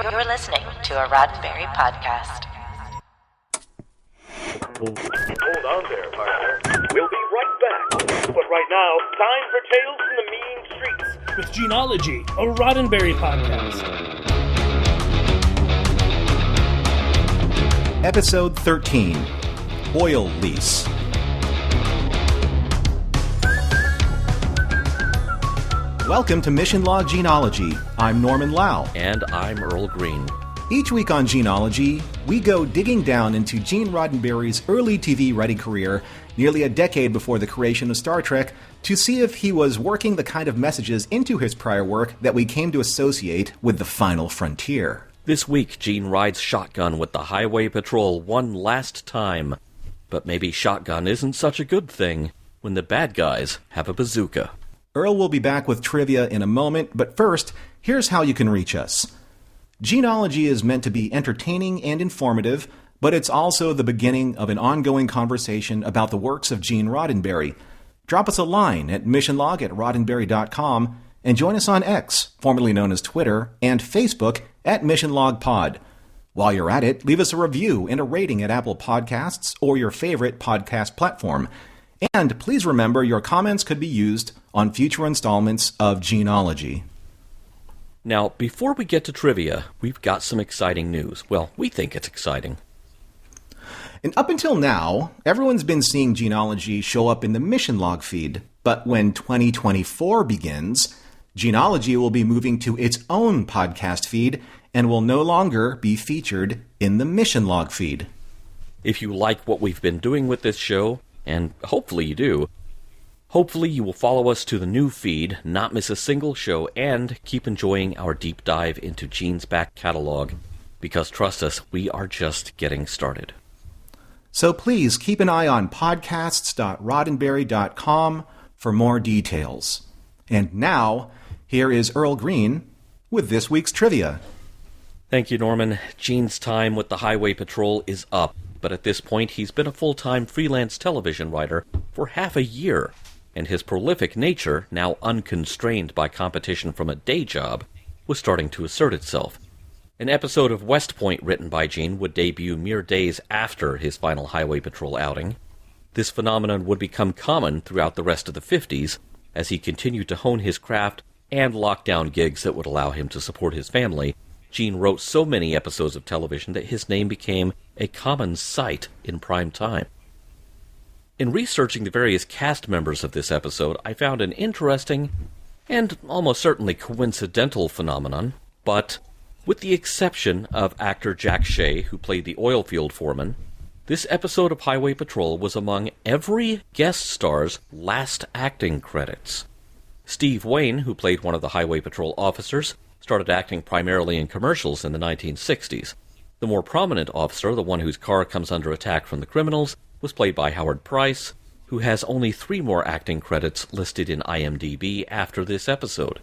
You're listening to a Roddenberry podcast. Hold on there, partner. We'll be right back. But right now, time for Tales from the Mean Streets. With Gene-ology, a Roddenberry podcast. Episode 13, Oil Lease. Welcome to Mission Log Gene-ology. I'm Norman Lau. And I'm Earl Green. Each week on Gene-ology, we go digging down into Gene Roddenberry's early TV writing career, nearly a decade before the creation of Star Trek, to see if he was working the kind of messages into his prior work that we came to associate with the final frontier. This week, Gene rides shotgun with the Highway Patrol one last time. But maybe shotgun isn't such a good thing when the bad guys have a bazooka. Earl will be back with trivia in a moment, but first, here's how you can reach us. Gene-ology is meant to be entertaining and informative, but it's also the beginning of an ongoing conversation about the works of Gene Roddenberry. Drop us a line at missionlog@roddenberry.com and join us on X, formerly known as Twitter, and Facebook at MissionLogPod. While you're at it, leave us a review and a rating at Apple Podcasts or your favorite podcast platform. And please remember your comments could be used on future installments of Gene-ology. Now, before we get to trivia, we've got some exciting news. Well, we think it's exciting. And up until now, everyone's been seeing Gene-ology show up in the Mission Log feed. But when 2024 begins, Gene-ology will be moving to its own podcast feed and will no longer be featured in the Mission Log feed. If you like what we've been doing with this show, and hopefully you do, hopefully you will follow us to the new feed, not miss a single show, and keep enjoying our deep dive into Gene's back catalog, because trust us, we are just getting started. So please keep an eye on podcasts.roddenberry.com for more details. And now, here is Earl Green with this week's trivia. Thank you, Norman. Gene's time with the Highway Patrol is up, but at this point he's been a full-time freelance television writer for half a year, and his prolific nature, now unconstrained by competition from a day job, was starting to assert itself. An episode of West Point written by Gene would debut mere days after his final Highway Patrol outing. This phenomenon would become common throughout the rest of the 50s, as he continued to hone his craft and lock down gigs that would allow him to support his family. Gene wrote so many episodes of television that his name became a common sight in prime time. In researching the various cast members of this episode, I found an interesting and almost certainly coincidental phenomenon, but with the exception of actor Jack Shea, who played the oil field foreman, this episode of Highway Patrol was among every guest star's last acting credits. Steve Wayne, who played one of the Highway Patrol officers, started acting primarily in commercials in the 1960s. The more prominent officer, the one whose car comes under attack from the criminals, was played by Howard Price, who has only 3 more acting credits listed in IMDb after this episode.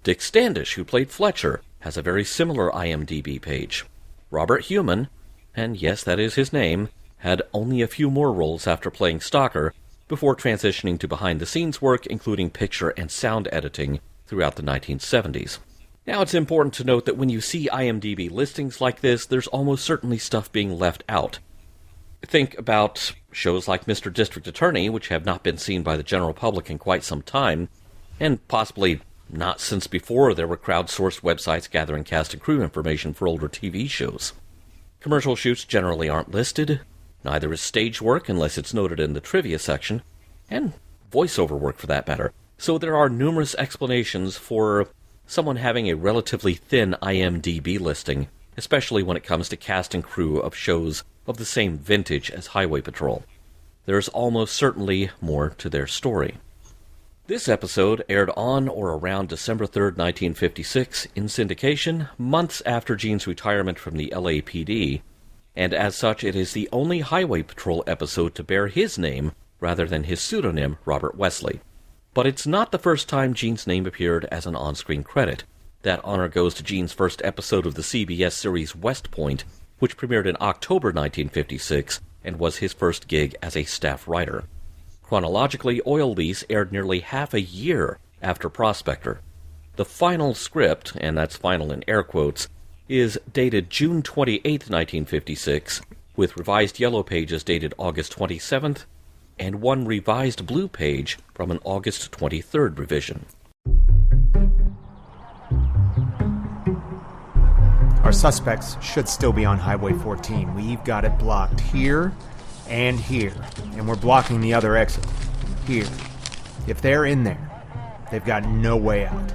Dick Standish, who played Fletcher, has a very similar IMDb page. Robert Heumann, and yes, that is his name, had only a few more roles after playing Stalker, before transitioning to behind-the-scenes work, including picture and sound editing, throughout the 1970s. Now, it's important to note that when you see IMDb listings like this, there's almost certainly stuff being left out. Think about shows like Mr. District Attorney, which have not been seen by the general public in quite some time, and possibly not since before there were crowdsourced websites gathering cast and crew information for older TV shows. Commercial shoots generally aren't listed, neither is stage work unless it's noted in the trivia section, and voiceover work for that matter. So there are numerous explanations for someone having a relatively thin IMDb listing, especially when it comes to cast and crew of shows of the same vintage as Highway Patrol. There's almost certainly more to their story. This episode aired on or around December 3rd, 1956, in syndication, months after Gene's retirement from the LAPD, and as such it is the only Highway Patrol episode to bear his name rather than his pseudonym, Robert Wesley. But it's not the first time Gene's name appeared as an on-screen credit. That honor goes to Gene's first episode of the CBS series West Point, which premiered in October 1956 and was his first gig as a staff writer. Chronologically, Oil Lease aired nearly half a year after Prospector. The final script, and that's final in air quotes, is dated June 28, 1956, with revised yellow pages dated August 27th, and one revised blue page from an August 23rd revision. Our suspects should still be on Highway 14. We've got it blocked here and here, and we're blocking the other exit here. If they're in there, they've got no way out.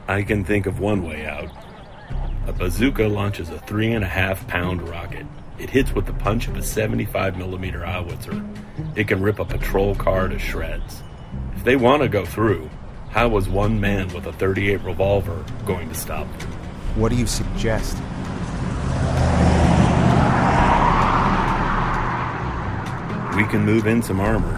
I can think of one way out. A bazooka launches a 3.5-pound rocket. It hits with the punch of a 75mm howitzer. It can rip a patrol car to shreds. If they want to go through, how was one man with a .38 revolver going to stop them? What do you suggest? We can move in some armor.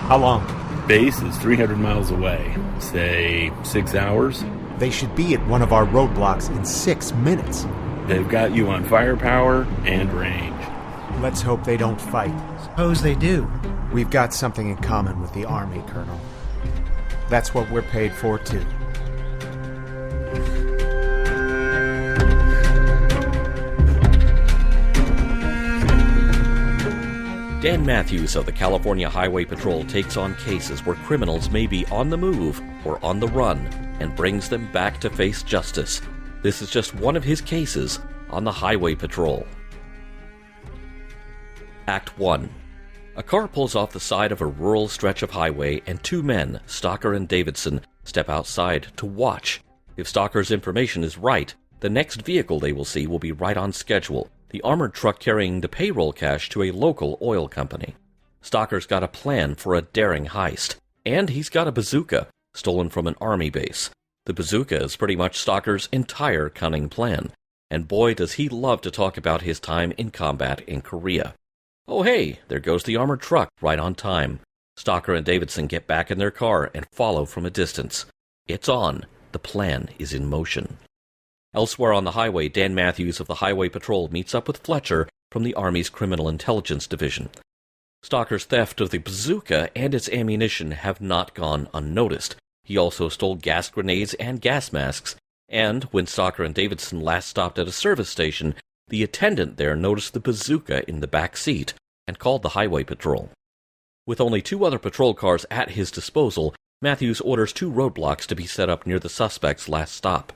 How long? Base is 300 miles away. Say 6 hours? They should be at one of our roadblocks in 6 minutes. They've got you on firepower and range. Let's hope they don't fight. Suppose they do. We've got something in common with the Army, Colonel. That's what we're paid for, too. Dan Mathews of the California Highway Patrol takes on cases where criminals may be on the move or on the run and brings them back to face justice. This is just one of his cases on the Highway Patrol. Act 1. A car pulls off the side of a rural stretch of highway and two men, Stocker and Davidson, step outside to watch. If Stocker's information is right, the next vehicle they will see will be right on schedule, the armored truck carrying the payroll cash to a local oil company. Stocker's got a plan for a daring heist, and he's got a bazooka, stolen from an army base. The bazooka is pretty much Stocker's entire cunning plan, and boy does he love to talk about his time in combat in Korea. Oh hey, there goes the armored truck, right on time. Stocker and Davidson get back in their car and follow from a distance. It's on. The plan is in motion. Elsewhere on the highway, Dan Mathews of the Highway Patrol meets up with Fletcher from the Army's Criminal Intelligence Division. Stocker's theft of the bazooka and its ammunition have not gone unnoticed. He also stole gas grenades and gas masks, and when Stocker and Davidson last stopped at a service station, the attendant there noticed the bazooka in the back seat and called the Highway Patrol. With only 2 other patrol cars at his disposal, Mathews orders 2 roadblocks to be set up near the suspect's last stop.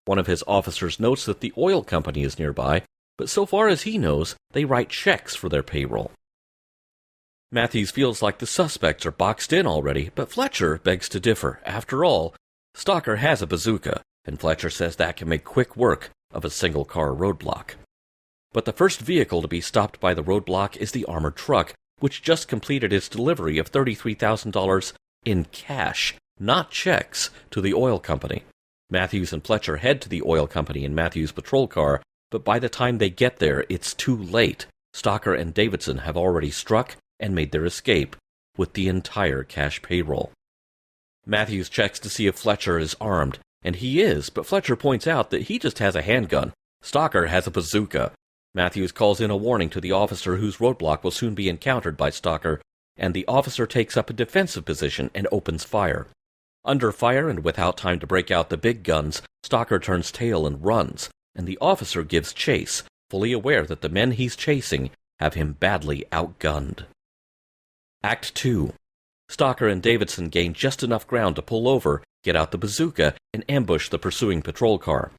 One of his officers notes that the oil company is nearby, but so far as he knows, they write checks for their payroll. Mathews feels like the suspects are boxed in already, but Fletcher begs to differ. After all, Stocker has a bazooka, and Fletcher says that can make quick work of a single-car roadblock. But the first vehicle to be stopped by the roadblock is the armored truck, which just completed its delivery of $33,000 in cash, not checks, to the oil company. Mathews and Fletcher head to the oil company in Mathews' patrol car, but by the time they get there, it's too late. Stocker and Davidson have already struck and made their escape with the entire cash payroll. Mathews checks to see if Fletcher is armed, and he is, but Fletcher points out that he just has a handgun. Stocker has a bazooka. Mathews calls in a warning to the officer whose roadblock will soon be encountered by Stocker, and the officer takes up a defensive position and opens fire. Under fire and without time to break out the big guns, Stocker turns tail and runs, and the officer gives chase, fully aware that the men he's chasing have him badly outgunned. Act 2. Stocker and Davidson gain just enough ground to pull over, get out the bazooka, and ambush the pursuing patrol car.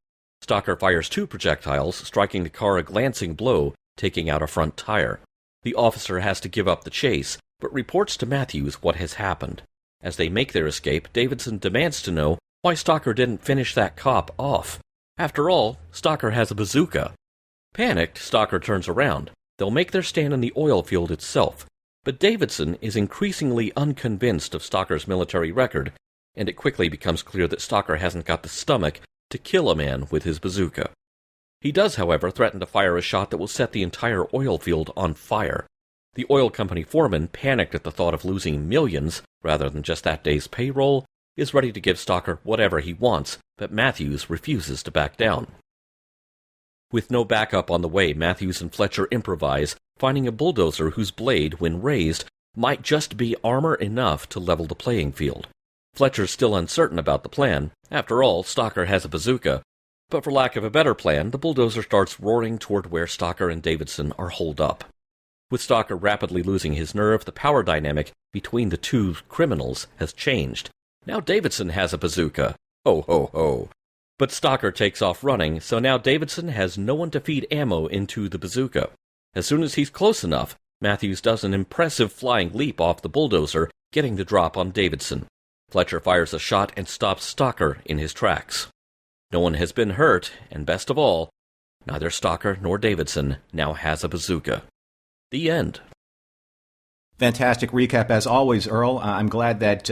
Stocker fires 2 projectiles, striking the car a glancing blow, taking out a front tire. The officer has to give up the chase, but reports to Mathews what has happened. As they make their escape, Davidson demands to know why Stocker didn't finish that cop off. After all, Stocker has a bazooka. Panicked, Stocker turns around. They'll make their stand in the oil field itself, but Davidson is increasingly unconvinced of Stocker's military record, and it quickly becomes clear that Stocker hasn't got the stomach to kill a man with his bazooka. He does, however, threaten to fire a shot that will set the entire oil field on fire. The oil company foreman, panicked at the thought of losing millions rather than just that day's payroll, is ready to give Stocker whatever he wants, but Mathews refuses to back down. With no backup on the way, Mathews and Fletcher improvise, finding a bulldozer whose blade, when raised, might just be armor enough to level the playing field. Fletcher's still uncertain about the plan. After all, Stocker has a bazooka, But for lack of a better plan, the bulldozer starts roaring toward where Stalker and Davidson are holed up. With Stalker rapidly losing his nerve, the power dynamic between the two criminals has changed. Now Davidson has a bazooka. Ho, ho, ho. But Stalker takes off running, so now Davidson has no one to feed ammo into the bazooka. As soon as he's close enough, Mathews does an impressive flying leap off the bulldozer, getting the drop on Davidson. Fletcher fires a shot and stops Stalker in his tracks. No one has been hurt, and best of all, neither Stalker nor Davidson now has a bazooka. The end. Fantastic recap as always, Earl. I'm glad that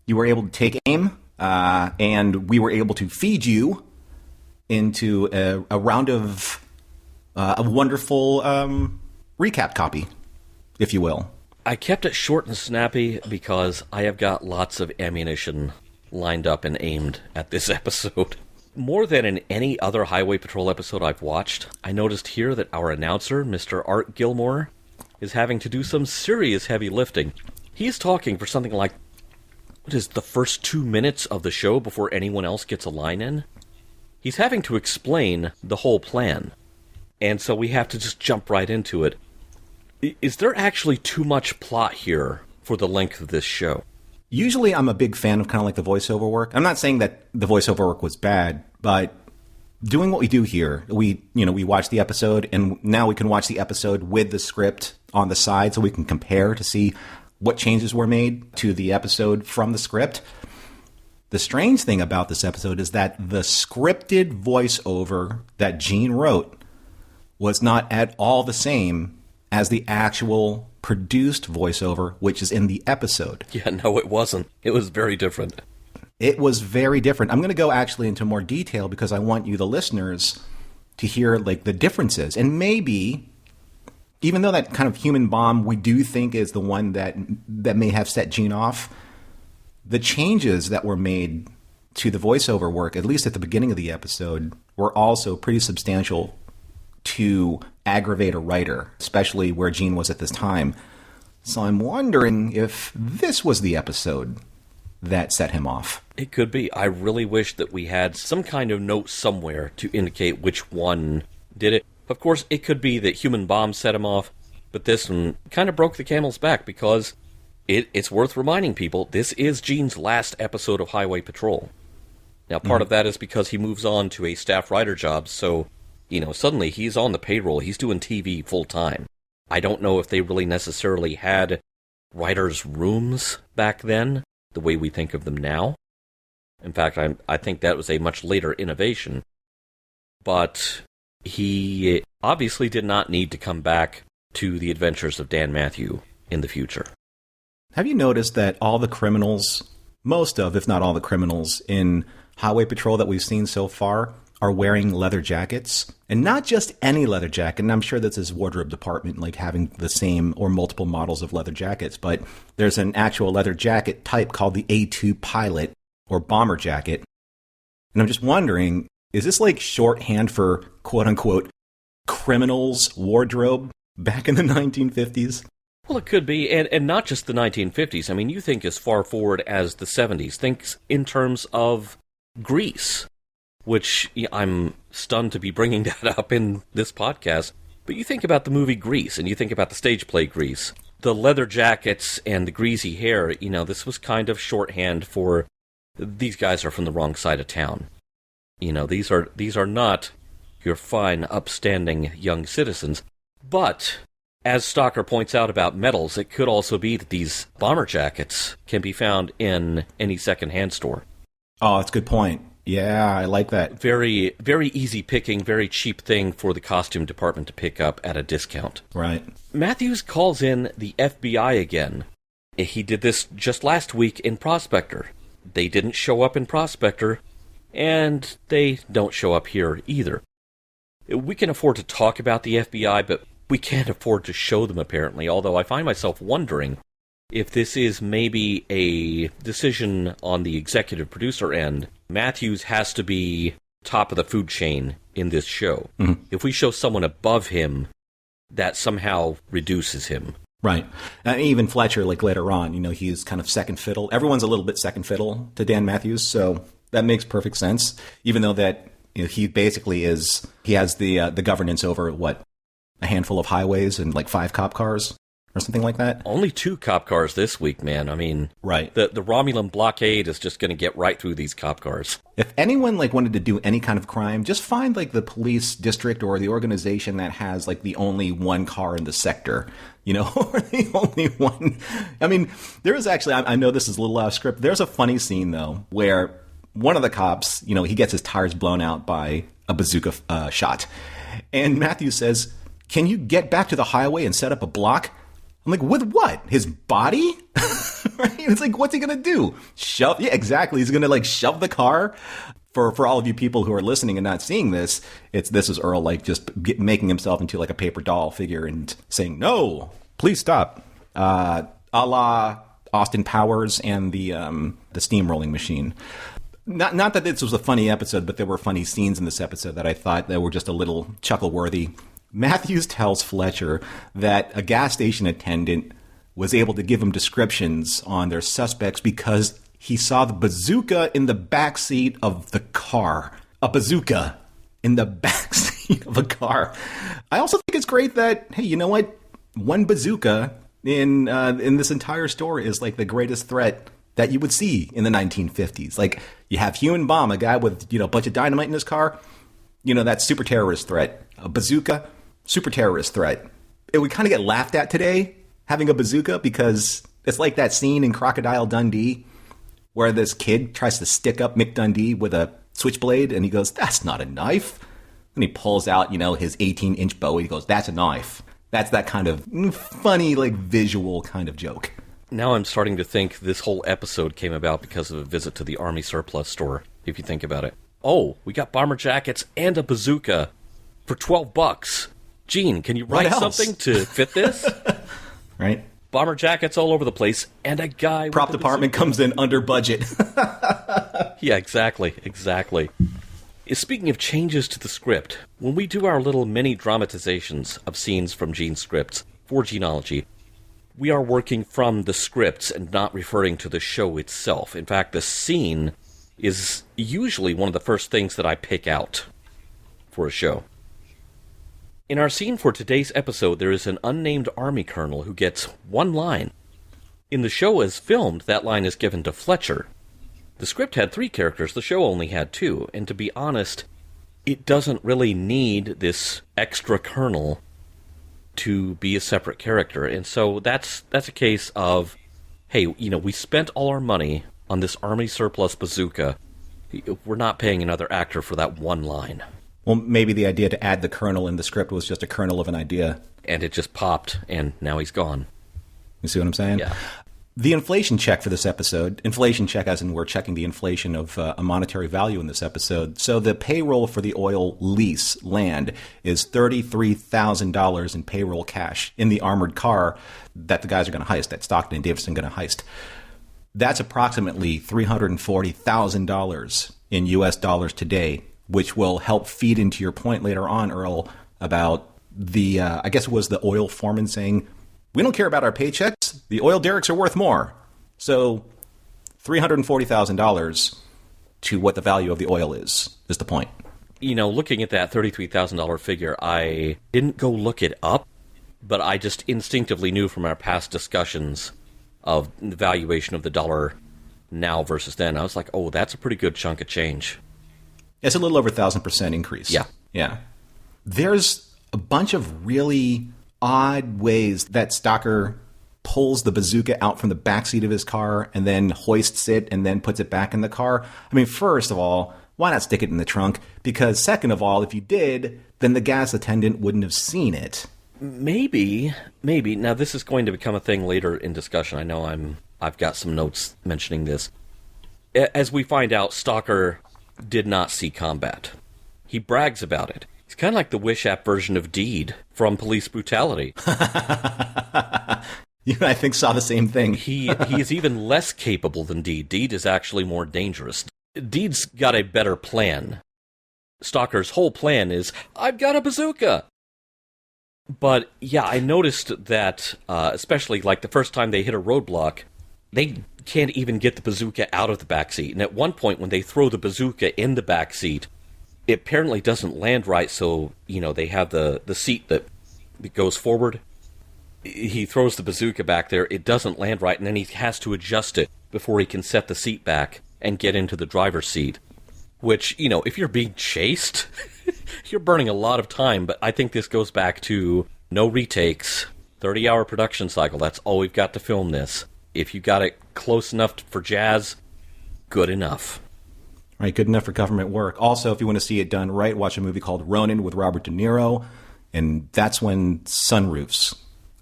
you were able to take aim, and we were able to feed you into a round of a wonderful recap copy, if you will. I kept it short and snappy because I have got lots of ammunition lined up and aimed at this episode. More than in any other Highway Patrol episode I've watched, I noticed here that our announcer, Mr. Art Gilmore, is having to do some serious heavy lifting. He's talking for something like, what is the first 2 minutes of the show before anyone else gets a line in? He's having to explain the whole plan. And so we have to just jump right into it. Is there actually too much plot here for the length of this show? Usually I'm a big fan of kind of like the voiceover work. I'm not saying that the voiceover work was bad, but doing what we do here, we watch the episode, and now we can watch the episode with the script on the side so we can compare to see what changes were made to the episode from the script. The strange thing about this episode is that the scripted voiceover that Gene wrote was not at all the same as the actual produced voiceover, which is in the episode. Yeah, no, it wasn't. It was very different. It was very different. I'm going to go actually into more detail because I want you, the listeners, to hear like the differences. And maybe, even though that kind of human bomb we do think is the one that may have set Gene off, the changes that were made to the voiceover work, at least at the beginning of the episode, were also pretty substantial to aggravate a writer, especially where Gene was at this time. So I'm wondering if this was the episode that set him off. It could be. I really wish that we had some kind of note somewhere to indicate which one did it. Of course, it could be that Human Bomb set him off, but this one kind of broke the camel's back because it's worth reminding people, this is Gene's last episode of Highway Patrol. Now, part of that is because he moves on to a staff writer job, so suddenly he's on the payroll. He's doing TV full time. I don't know if they really necessarily had writers' rooms back then, the way we think of them now. In fact, I think that was a much later innovation. But he obviously did not need to come back to the adventures of Dan Mathews in the future. Have you noticed that all the criminals, most of, if not all the criminals in Highway Patrol that we've seen so far, are wearing leather jackets? And not just any leather jacket, and I'm sure that's his wardrobe department, like having the same or multiple models of leather jackets, but there's an actual leather jacket type called the A2 Pilot, or bomber jacket. And I'm just wondering, is this like shorthand for quote-unquote criminals' wardrobe back in the 1950s? Well, it could be, and not just the 1950s. I mean, you think as far forward as the 70s. Think in terms of Grease, which I'm stunned to be bringing that up in this podcast. But you think about the movie Grease, and you think about the stage play Grease. The leather jackets and the greasy hair, this was kind of shorthand for these guys are from the wrong side of town. These are not your fine, upstanding young citizens. But, as Stalker points out about medals, it could also be that these bomber jackets can be found in any second-hand store. Oh, that's a good point. Yeah, I like that. Very, very easy picking, very cheap thing for the costume department to pick up at a discount. Right. Mathews calls in the FBI again. He did this just last week in Prospector. They didn't show up in Prospector, and they don't show up here either. We can afford to talk about the FBI, but we can't afford to show them, apparently, although I find myself wondering if this is maybe a decision on the executive producer end. Mathews has to be top of the food chain in this show. Mm-hmm. If we show someone above him, that somehow reduces him. Right. Even Fletcher, like later on, he's kind of second fiddle. Everyone's a little bit second fiddle to Dan Mathews, so that makes perfect sense. Even though that He basically he has the governance over, what, a handful of highways and like 5 cop cars or something like that? Only 2 cop cars this week, man. I mean, right. The Romulan blockade is just going to get right through these cop cars. If anyone like wanted to do any kind of crime, just find like the police district or the organization that has like the only 1 car in the sector, or the only one. I mean, there is actually, I know this is a little off script. There's a funny scene though where one of the cops, he gets his tires blown out by a bazooka shot. And Mathews says, "Can you get back to the highway and set up a block?" I'm like, with what? His body? Right? It's like, what's he going to do? Shove? Yeah, exactly. He's going to like shove the car. For all of you people who are listening and not seeing this, this is Earl like just making himself into like a paper doll figure and saying, "No, please stop." A la Austin Powers and the steamrolling machine. Not that this was a funny episode, but there were funny scenes in this episode that I thought that were just a little chuckle-worthy. Mathews tells Fletcher that a gas station attendant was able to give him descriptions on their suspects because he saw the bazooka in the backseat of the car. A bazooka in the backseat of a car. I also think it's great that, hey, you know what? One bazooka in this entire story is like the greatest threat that you would see in the 1950s. Like, you have human bomb, a guy with, a bunch of dynamite in his car. That's super terrorist threat. A bazooka, super terrorist threat. It would kind of get laughed at today, having a bazooka, because it's like that scene in Crocodile Dundee where this kid tries to stick up Mick Dundee with a switchblade, and he goes, "That's not a knife." And he pulls out, his 18-inch bow, and he goes, "That's a knife." That's that kind of funny, like, visual kind of joke. Now I'm starting to think this whole episode came about because of a visit to the Army surplus store, if you think about it. Oh, we got bomber jackets and a bazooka for $12. Gene, can you write something to fit this? Right. Bomber jackets all over the place, and a guy Prop department comes in under budget. Yeah, exactly. Speaking of changes to the script, when we do our little mini dramatizations of scenes from Gene's scripts for Gene-ology, we are working from the scripts and not referring to the show itself. In fact, the scene is usually one of the first things that I pick out for a show. In our scene for today's episode, there is an unnamed army colonel who gets one line. In the show as filmed, that line is given to Fletcher. The script had 3 characters, the show only had 2, and to be honest, it doesn't really need this extra colonel to be a separate character. And so that's a case of, hey, we spent all our money on this army surplus bazooka. We're not paying another actor for that one line. Well, maybe the idea to add the colonel in the script was just a kernel of an idea. And it just popped, and now he's gone. You see what I'm saying? Yeah. The inflation check for this episode, inflation check as in we're checking the inflation of a monetary value in this episode. So the payroll for the oil lease land is $33,000 in payroll cash in the armored car that the guys are going to heist, that Stockton and Davidson are going to heist. That's approximately $340,000 in U.S. dollars today, which will help feed into your point later on, Earl, about the, I guess it was the oil foreman saying, "We don't care about our paychecks. The oil derricks are worth more." So $340,000 to what the value of the oil is the point. Looking at that $33,000 figure, I didn't go look it up, but I just instinctively knew from our past discussions of the valuation of the dollar now versus then. I was like, oh, that's a pretty good chunk of change. It's a little over 1,000% increase. Yeah. There's a bunch of really odd ways that Stocker pulls the bazooka out from the backseat of his car and then hoists it and then puts it back in the car. I mean, first of all, why not stick it in the trunk? Because second of all, if you did, then the gas attendant wouldn't have seen it. Maybe. Now, this is going to become a thing later in discussion. I know I've got some notes mentioning this. As we find out, Stocker did not see combat. He brags about it. He's kind of like the Wish app version of Deed from Police Brutality. You, I think, saw the same thing. He is even less capable than Deed. Deed is actually more dangerous. Deed's got a better plan. Stocker's whole plan is, I've got a bazooka! But, yeah, I noticed that, especially like the first time they hit a roadblock, they can't even get the bazooka out of the backseat. And at one point, when they throw the bazooka in the backseat, it apparently doesn't land right, so, they have the seat that goes forward. He throws the bazooka back there, it doesn't land right, and then he has to adjust it before he can set the seat back and get into the driver's seat. Which, if you're being chased, you're burning a lot of time, but I think this goes back to no retakes, 30-hour production cycle, that's all we've got to film this. If you got it close enough for jazz, good enough. Right, good enough for government work. Also, if you want to see it done right, watch a movie called Ronin with Robert De Niro, and that's when sunroofs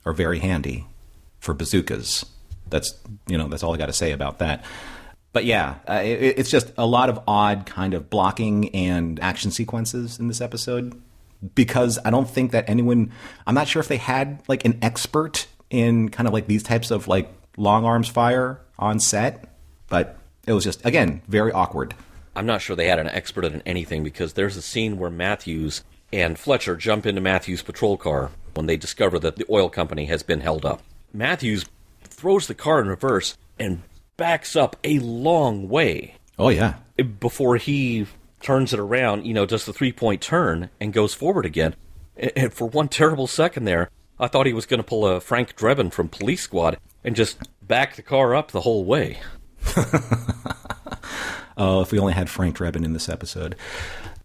are very handy for bazookas. That's all I got to say about that. But yeah, it's just a lot of odd kind of blocking and action sequences in this episode, because I don't think that I'm not sure if they had like an expert in kind of like these types of like long arms fire on set, but it was just, again, very awkward. I'm not sure they had an expert in anything, because there's a scene where Mathews and Fletcher jump into Mathews' patrol car when they discover that the oil company has been held up. Mathews throws the car in reverse and backs up a long way. Oh, yeah. Before he turns it around, does the 3-point turn and goes forward again. And for one terrible second there, I thought he was going to pull a Frank Drebin from Police Squad and just back the car up the whole way. Oh, if we only had Frank Drebin in this episode.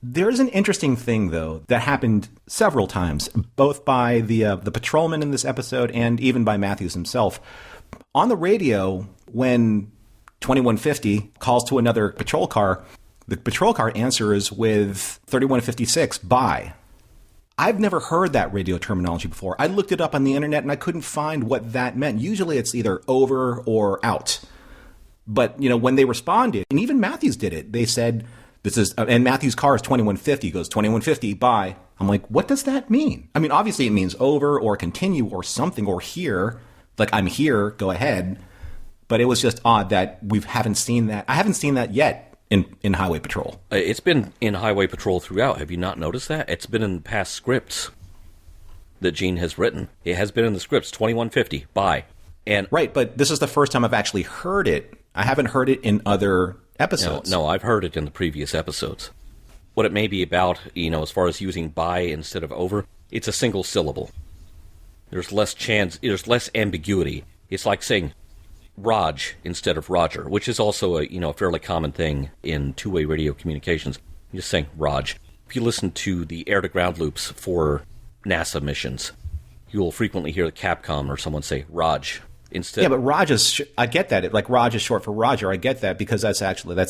There's an interesting thing, though, that happened several times, both by the patrolman in this episode and even by Mathews himself. On the radio, when 2150 calls to another patrol car, the patrol car answers with 3156, bye. I've never heard that radio terminology before. I looked it up on the internet and I couldn't find what that meant. Usually it's either over or out. But, when they responded, and even Mathews did it, they said, and Mathews' car is 2150, goes 2150, bye. I'm like, what does that mean? I mean, obviously it means over or continue or something or here. Like, I'm here, go ahead. But it was just odd that we haven't seen that. I haven't seen that yet in Highway Patrol. It's been in Highway Patrol throughout. Have you not noticed that? It's been in past scripts that Gene has written. It has been in the scripts, 2150, bye. And right, but this is the first time I've actually heard it. I haven't heard it in other episodes. No, I've heard it in the previous episodes. What it may be about, as far as using by instead of over, it's a single syllable. There's less ambiguity. It's like saying Raj instead of Roger, which is also a fairly common thing in two-way radio communications. You're just saying Raj. If you listen to the air-to-ground loops for NASA missions, you will frequently hear the Capcom or someone say Raj. Instead. Yeah, but Raj is, I get that. Like, Raj is short for Roger. I get that because that's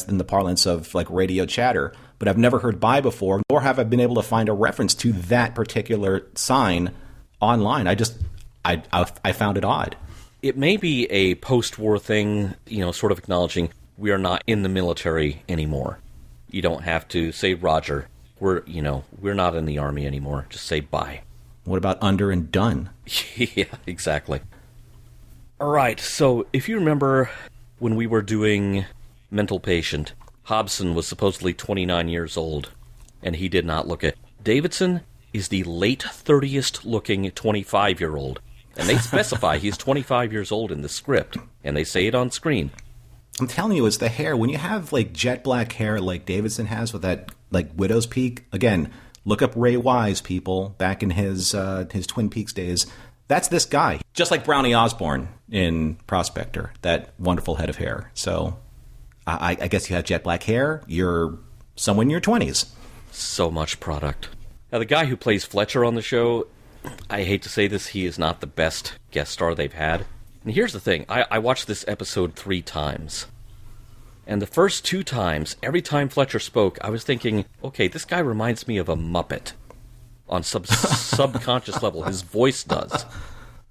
in the parlance of, like, radio chatter. But I've never heard bye before, nor have I been able to find a reference to that particular sign online. I found it odd. It may be a post-war thing, sort of acknowledging we are not in the military anymore. You don't have to say Roger. We're not in the Army anymore. Just say bye. What about under and done? Yeah, exactly. All right, so if you remember when we were doing Mental Patient, Hobson was supposedly 29 years old, and he did not look it. Davidson is the late 30th looking 25-year-old, and they specify he's 25 years old in the script, and they say it on screen. I'm telling you, it's the hair. When you have, like, jet black hair like Davidson has with that, like, widow's peak, again, look up Ray Wise, people, back in his Twin Peaks days. That's this guy. Just like Brownie Osborne in Prospector, that wonderful head of hair. So I guess you have jet black hair. You're someone in your 20s. So much product. Now, the guy who plays Fletcher on the show, I hate to say this, he is not the best guest star they've had. And here's the thing. I watched this episode 3 times. And the first 2 times, every time Fletcher spoke, I was thinking, okay, this guy reminds me of a Muppet. On subconscious level, his voice does.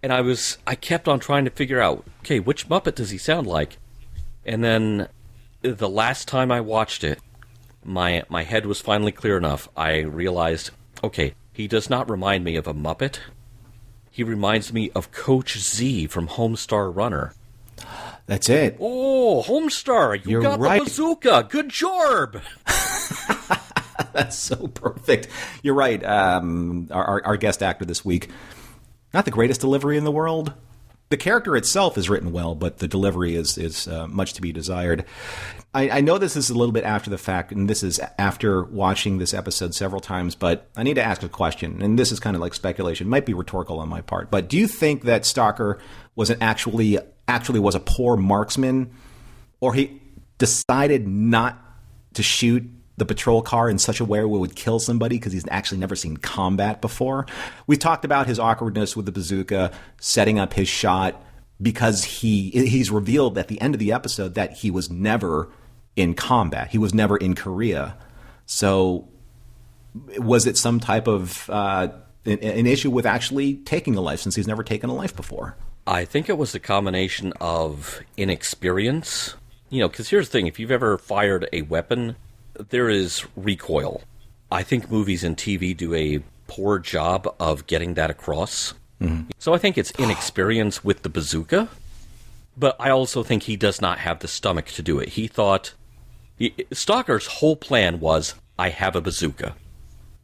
And I kept on trying to figure out, okay, which Muppet does he sound like? And then the last time I watched it, my head was finally clear enough. I realized, okay, he does not remind me of a Muppet. He reminds me of Coach Z from Homestar Runner. That's it. Oh, Homestar, you got right. The bazooka. Good job. That's so perfect. You're right. Our guest actor this week, not the greatest delivery in the world, The character itself is written well, but the delivery is much to be desired. I know this is a little bit after the fact, and this is after watching this episode several times, but I need to ask a question, and this is kind of like speculation. It might be rhetorical on my part, but do you think that Stalker actually was a poor marksman, or he decided not to shoot the patrol car in such a way where it would kill somebody because he's actually never seen combat before? We talked about his awkwardness with the bazooka, setting up his shot, because he's revealed at the end of the episode that he was never in combat. He was never in Korea. So was it some type of an issue with actually taking a life, since he's never taken a life before? I think it was a combination of inexperience. Because here's the thing. If you've ever fired a weapon, there is recoil. I think movies and TV do a poor job of getting that across. Mm-hmm. So I think it's inexperience with the bazooka, but I also think he does not have the stomach to do it. He thought... Stalker's whole plan was, I have a bazooka.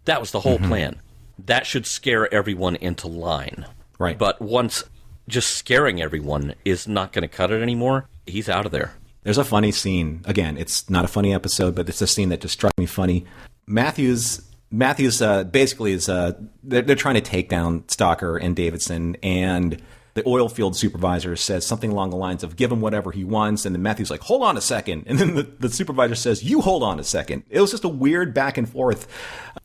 That was the whole plan. That should scare everyone into line. Right. But once just scaring everyone is not going to cut it anymore, he's out of there. There's a funny scene. Again, it's not a funny episode, but it's a scene that just struck me funny. Mathews basically is they're trying to take down Stalker and Davidson, and the oil field supervisor says something along the lines of give him whatever he wants, and then Mathews like, hold on a second, and then the supervisor says, you hold on a second. It was just a weird back and forth.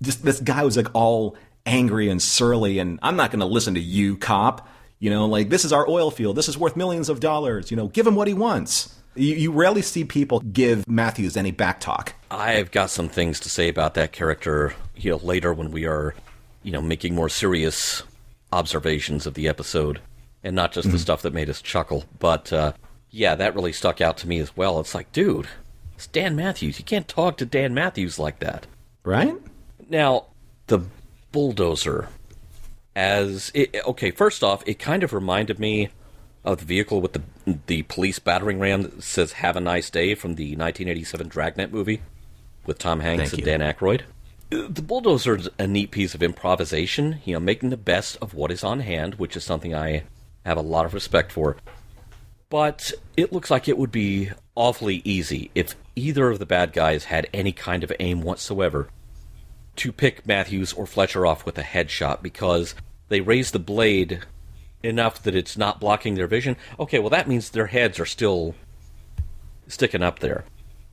Just this guy was like all angry and surly, and I'm not going to listen to you, cop. This is our oil field. This is worth millions of dollars. Give him what he wants. You rarely see people give Mathews any back talk. I've got some things to say about that character, later when we are, making more serious observations of the episode, and not just the stuff that made us chuckle. But, that really stuck out to me as well. It's like, dude, it's Dan Mathews. You can't talk to Dan Mathews like that. Right? Now, the bulldozer, first off, it kind of reminded me of the vehicle with the police battering ram that says "Have a nice day" from the 1987 Dragnet movie with Tom Hanks and Dan Aykroyd. The bulldozer is a neat piece of improvisation, making the best of what is on hand, which is something I have a lot of respect for. But it looks like it would be awfully easy if either of the bad guys had any kind of aim whatsoever to pick Mathews or Fletcher off with a headshot, because they raise the blade enough that it's not blocking their vision. Okay, well, that means their heads are still sticking up there.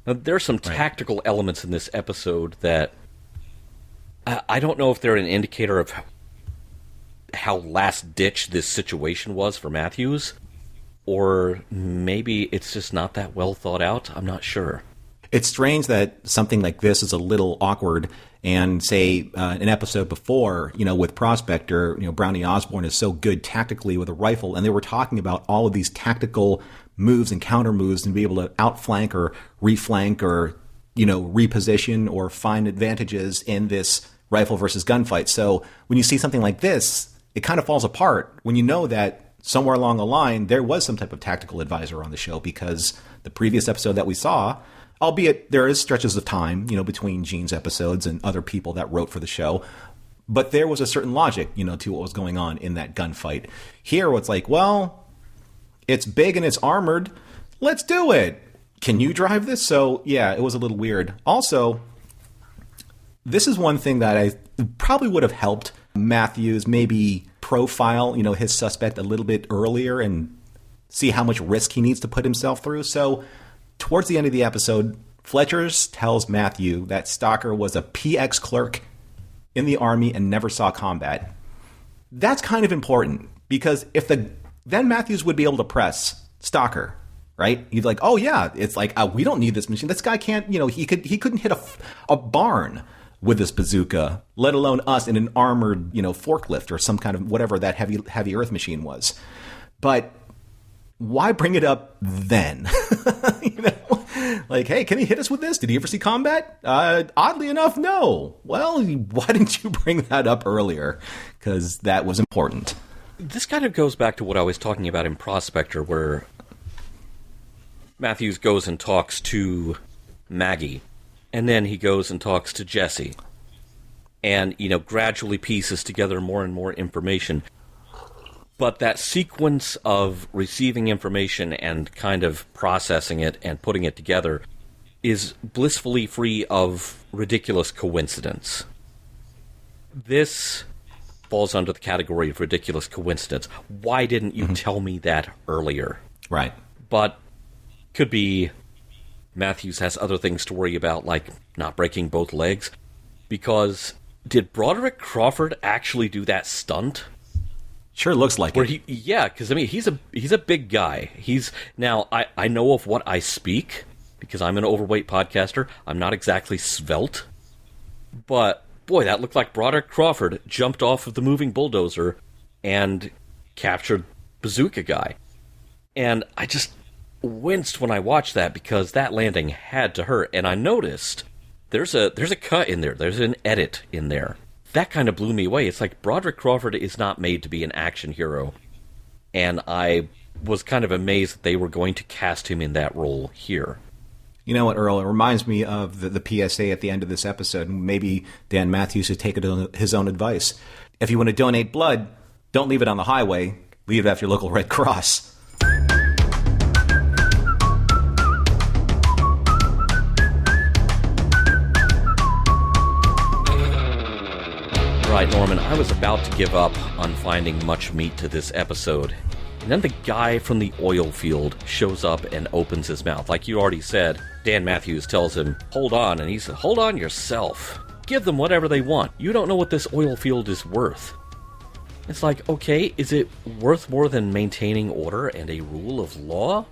Now, there are some tactical elements in this episode that I don't know if they're an indicator of how last-ditch this situation was for Mathews, or maybe it's just not that well thought out. I'm not sure. It's strange that something like this is a little awkward, and say an episode before, with Prospector, Brownie Osborne is so good tactically with a rifle, and they were talking about all of these tactical moves and counter moves and be able to outflank or reflank or, reposition or find advantages in this rifle versus gunfight. So when you see something like this, it kind of falls apart when you know that somewhere along the line there was some type of tactical advisor on the show, because the previous episode that we saw, albeit there is stretches of time, between Gene's episodes and other people that wrote for the show, but there was a certain logic, to what was going on in that gunfight. Here, it's like, well, it's big and it's armored. Let's do it. Can you drive this? So, yeah, it was a little weird. Also, this is one thing that I probably would have helped Mathews maybe profile, his suspect a little bit earlier and see how much risk he needs to put himself through. So, towards the end of the episode, Fletcher tells Mathew that Stalker was a PX clerk in the Army and never saw combat. That's kind of important, because then Mathews would be able to press Stalker, right? He's like, oh yeah, it's like, we don't need this machine. This guy can't, he couldn't hit a barn with this bazooka, let alone us in an armored, forklift or some kind of whatever that heavy earth machine was. But why bring it up then? Like, hey, can he hit us with this? Did he ever see combat? Oddly enough, no. Well, why didn't you bring that up earlier? Because that was important. This kind of goes back to what I was talking about in Prospector, where Mathews goes and talks to Maggie, and then he goes and talks to Jesse, and, gradually pieces together more and more information. But that sequence of receiving information and kind of processing it and putting it together is blissfully free of ridiculous coincidence. This falls under the category of ridiculous coincidence. Why didn't you tell me that earlier? Right. But could be Mathews has other things to worry about, like not breaking both legs. Because did Broderick Crawford actually do that stunt? Sure looks like it. Because I mean he's a big guy. I know of what I speak because I'm an overweight podcaster. I'm not exactly svelte, but boy, that looked like Broderick Crawford jumped off of the moving bulldozer and captured Bazooka Guy. And I just winced when I watched that because that landing had to hurt. And I noticed there's a cut in there. There's an edit in there. That kind of blew me away. It's like Broderick Crawford is not made to be an action hero. And I was kind of amazed that they were going to cast him in that role here. You know what, Earl? It reminds me of the PSA at the end of this episode. Maybe Dan Mathews should take it on his own advice. If you want to donate blood, don't leave it on the highway. Leave it at your local Red Cross. Right, Norman, I was about to give up on finding much meat to this episode. And then the guy from the oil field shows up and opens his mouth. Like you already said, Dan Mathews tells him, hold on, and he said, hold on yourself. Give them whatever they want. You don't know what this oil field is worth. It's like, okay, is it worth more than maintaining order and a rule of law?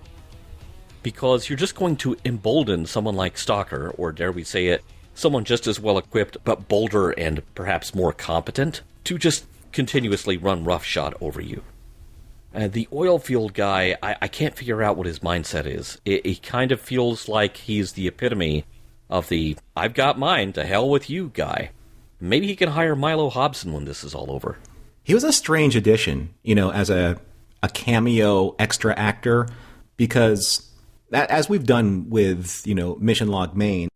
Because you're just going to embolden someone like Stalker, or dare we say it, someone just as well equipped, but bolder and perhaps more competent, to just continuously run roughshod over you. The oil field guy, I can't figure out what his mindset is. It kind of feels like he's the epitome of the, I've got mine, to hell with you guy. Maybe he can hire Milo Hobson when this is all over. He was a strange addition, as a cameo extra actor, because as we've done with, Mission Log Maine,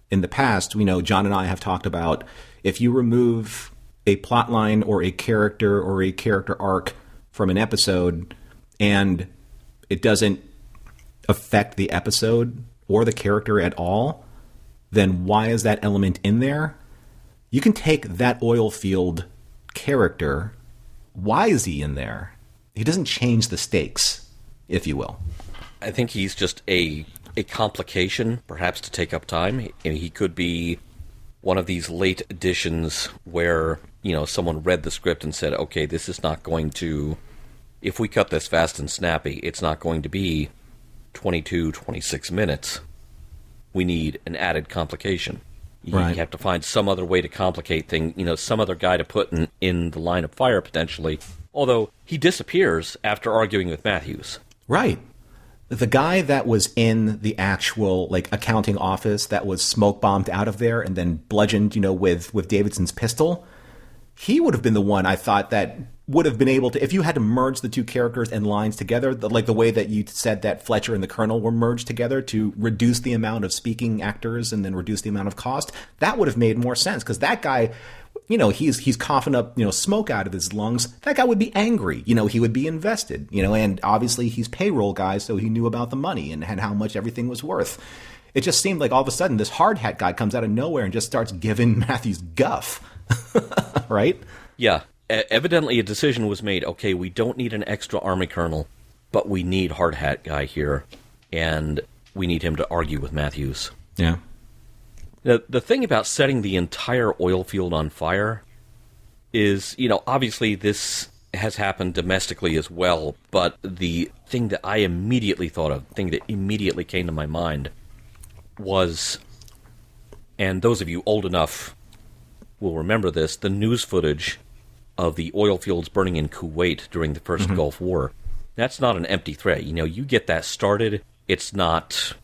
in the past, John and I have talked about if you remove a plot line or a character arc from an episode and it doesn't affect the episode or the character at all, then why is that element in there? You can take that oil field character. Why is he in there? He doesn't change the stakes, if you will. I think he's just a complication, perhaps to take up time. He could be one of these late additions where, someone read the script and said, okay, this is not going to, if we cut this fast and snappy, it's not going to be 22, 26 minutes. We need an added complication. Right. You have to find some other way to complicate things, some other guy to put in the line of fire, potentially. Although, he disappears after arguing with Mathews. Right. The guy that was in the actual accounting office that was smoke bombed out of there and then bludgeoned, with Davidson's pistol, he would have been the one I thought that would have been able to, if you had to merge the two characters and lines together, the way that you said that Fletcher and the Colonel were merged together to reduce the amount of speaking actors and then reduce the amount of cost, that would have made more sense because that guy, he's coughing up, smoke out of his lungs. That guy would be angry. He would be invested, and obviously he's payroll guy, so he knew about the money and how much everything was worth. It just seemed like all of a sudden this hard hat guy comes out of nowhere and just starts giving Mathews guff. Right? Yeah. Evidently a decision was made. Okay, we don't need an extra army colonel, but we need hard hat guy here, and we need him to argue with Mathews. Yeah. The thing about setting the entire oil field on fire is, obviously this has happened domestically as well, but the thing that I immediately thought of, the thing that immediately came to my mind was, and those of you old enough will remember this, the news footage of the oil fields burning in Kuwait during the first Gulf War. That's not an empty threat. You get that started, it's not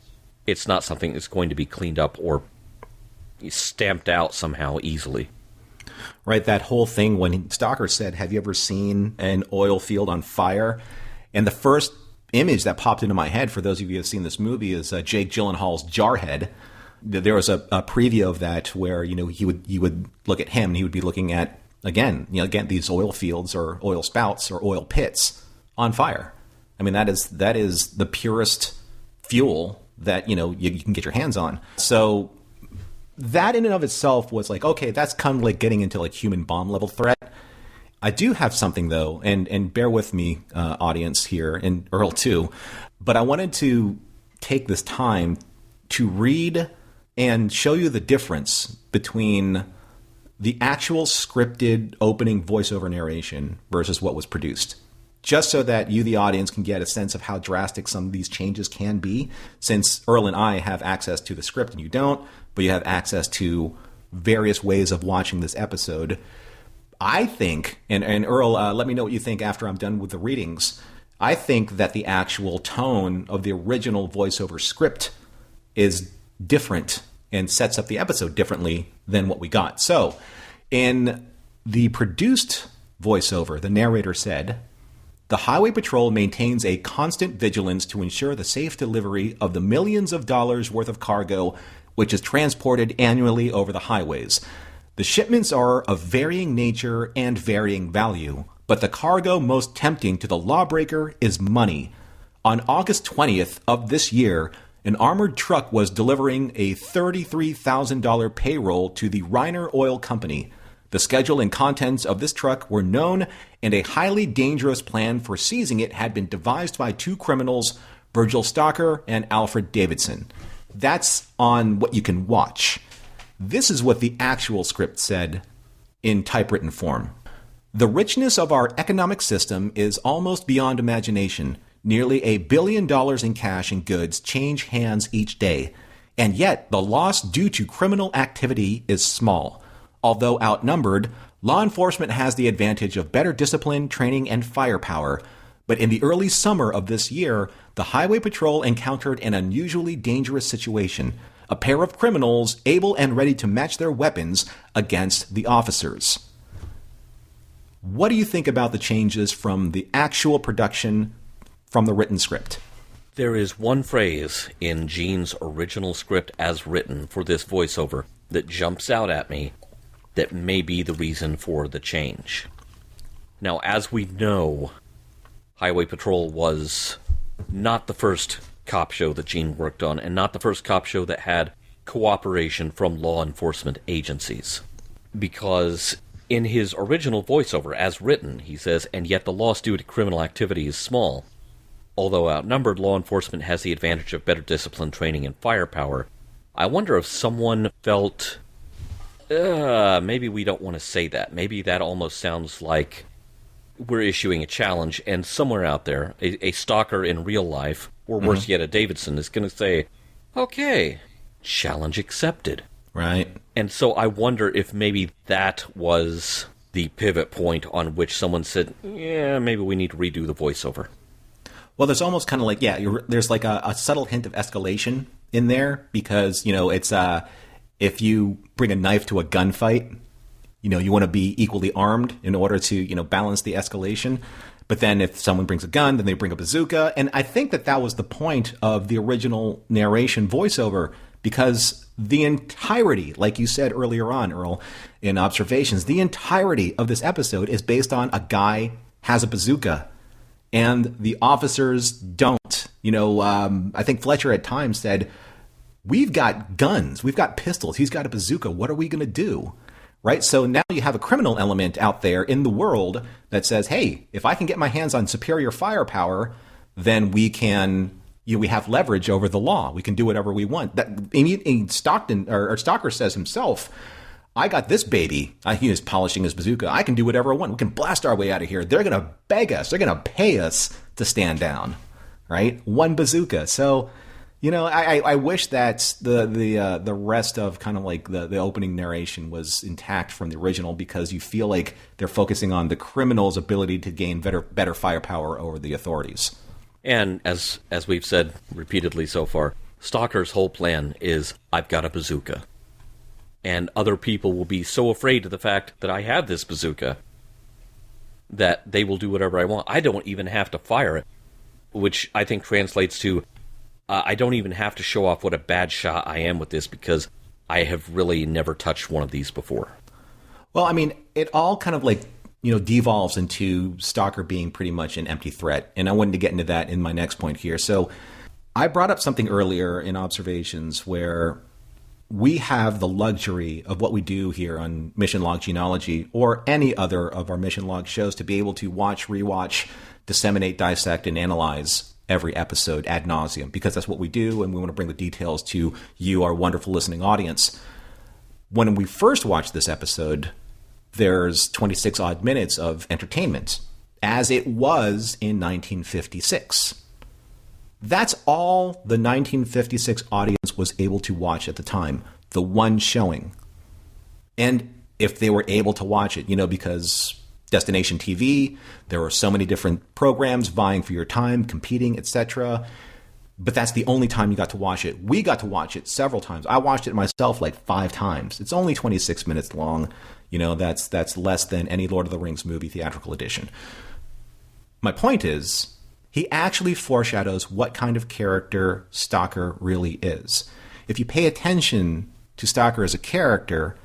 something that's going to be cleaned up or stamped out somehow easily. Right, that whole thing when Stalker said, have you ever seen an oil field on fire? And the first image that popped into my head, for those of you who have seen this movie, is Jake Gyllenhaal's Jarhead. There was a preview of that where, he would look at him and he would be looking at again, these oil fields or oil spouts or oil pits on fire. I mean, that is the purest fuel that, you can get your hands on. So that in and of itself was like, okay, that's kind of like getting into like human bomb level threat. I do have something though, and bear with me, audience here, and Earl too, but I wanted to take this time to read and show you the difference between the actual scripted opening voiceover narration versus what was produced. Just so that you, the audience, can get a sense of how drastic some of these changes can be, since Earl and I have access to the script and you don't, but you have access to various ways of watching this episode. I think, and Earl, let me know what you think after I'm done with the readings, I think that the actual tone of the original voiceover script is different and sets up the episode differently than what we got. So, in the produced voiceover, the narrator said, "The Highway Patrol maintains a constant vigilance to ensure the safe delivery of the millions of dollars worth of cargo which is transported annually over the highways. The shipments are of varying nature and varying value, but the cargo most tempting to the lawbreaker is money. On August 20th of this year, an armored truck was delivering a $33,000 payroll to the Reiner Oil Company. The schedule and contents of this truck were known, and a highly dangerous plan for seizing it had been devised by two criminals, Virgil Stocker and Alfred Davidson." That's on what you can watch. This is what the actual script said in typewritten form. "The richness of our economic system is almost beyond imagination. Nearly $1 billion in cash and goods change hands each day. And yet, the loss due to criminal activity is small. Although outnumbered, law enforcement has the advantage of better discipline, training, and firepower. But in the early summer of this year, the Highway Patrol encountered an unusually dangerous situation. A pair of criminals able and ready to match their weapons against the officers." What do you think about the changes from the actual production from the written script? There is one phrase in Gene's original script as written for this voiceover that jumps out at me that may be the reason for the change. Now, as we know, Highway Patrol was not the first cop show that Gene worked on, and not the first cop show that had cooperation from law enforcement agencies. Because in his original voiceover, as written, he says, "And yet the loss due to criminal activity is small. Although outnumbered, law enforcement has the advantage of better discipline, training, and firepower." I wonder if someone felt, maybe we don't want to say that. Maybe that almost sounds like we're issuing a challenge, and somewhere out there, a stalker in real life, or worse yet, a Davidson, is going to say, "Okay, challenge accepted." Right. And so I wonder if maybe that was the pivot point on which someone said, yeah, maybe we need to redo the voiceover. Well, there's almost kind of like, there's like a subtle hint of escalation in there because, it's if you bring a knife to a gunfight, you want to be equally armed in order to, balance the escalation. But then if someone brings a gun, then they bring a bazooka. And I think that was the point of the original narration voiceover, because the entirety, like you said earlier on, Earl, in Observations, the entirety of this episode is based on a guy has a bazooka and the officers don't. I think Fletcher at times said, "We've got guns, we've got pistols, he's got a bazooka, what are we going to do?" Right? So now you have a criminal element out there in the world that says, hey, if I can get my hands on superior firepower, then we can, we have leverage over the law. We can do whatever we want. Stocker says himself, "I got this baby." He is polishing his bazooka. "I can do whatever I want. We can blast our way out of here. They're going to beg us. They're going to pay us to stand down." Right? One bazooka. So, I wish that the rest of kind of like the opening narration was intact from the original, because you feel like they're focusing on the criminal's ability to gain better firepower over the authorities. And as we've said repeatedly so far, Stalker's whole plan is, I've got a bazooka. And other people will be so afraid of the fact that I have this bazooka that they will do whatever I want. I don't even have to fire it, which I think translates to, I don't even have to show off what a bad shot I am with this, because I have really never touched one of these before. Well, I mean, it all kind of devolves into Stalker being pretty much an empty threat. And I wanted to get into that in my next point here. So I brought up something earlier in observations where we have the luxury of what we do here on Mission Log Gene-ology or any other of our Mission Log shows to be able to watch, rewatch, disseminate, dissect, and analyze every episode ad nauseum, because that's what we do, and we want to bring the details to you, our wonderful listening audience. When we first watched this episode, there's 26 odd minutes of entertainment, as it was in 1956. That's all the 1956 audience was able to watch at the time, the one showing. And if they were able to watch it, because destination TV, there were so many different programs vying for your time, competing, etc. But that's the only time you got to watch it. We got to watch it several times. I watched it myself 5 times. It's only 26 minutes long. That's less than any Lord of the Rings movie theatrical edition. My point is, he actually foreshadows what kind of character Stalker really is. If you pay attention to Stalker as a character,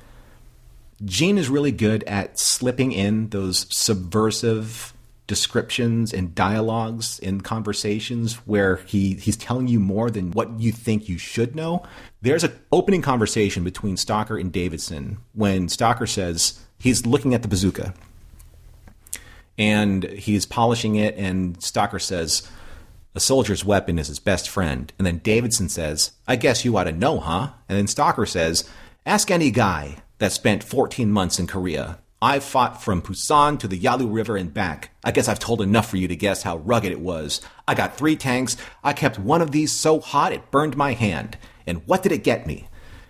Gene is really good at slipping in those subversive descriptions and dialogues in conversations where he's telling you more than what you think you should know. There's an opening conversation between Stalker and Davidson when Stalker says he's looking at the bazooka and he's polishing it, and Stalker says, "A soldier's weapon is his best friend." And then Davidson says, "I guess you ought to know, huh?" And then Stalker says, "Ask any guy that spent 14 months in Korea. I fought from Busan to the Yalu River and back. I guess I've told enough for you to guess how rugged it was. I got 3 tanks. I kept one of these so hot it burned my hand. And what did it get me?"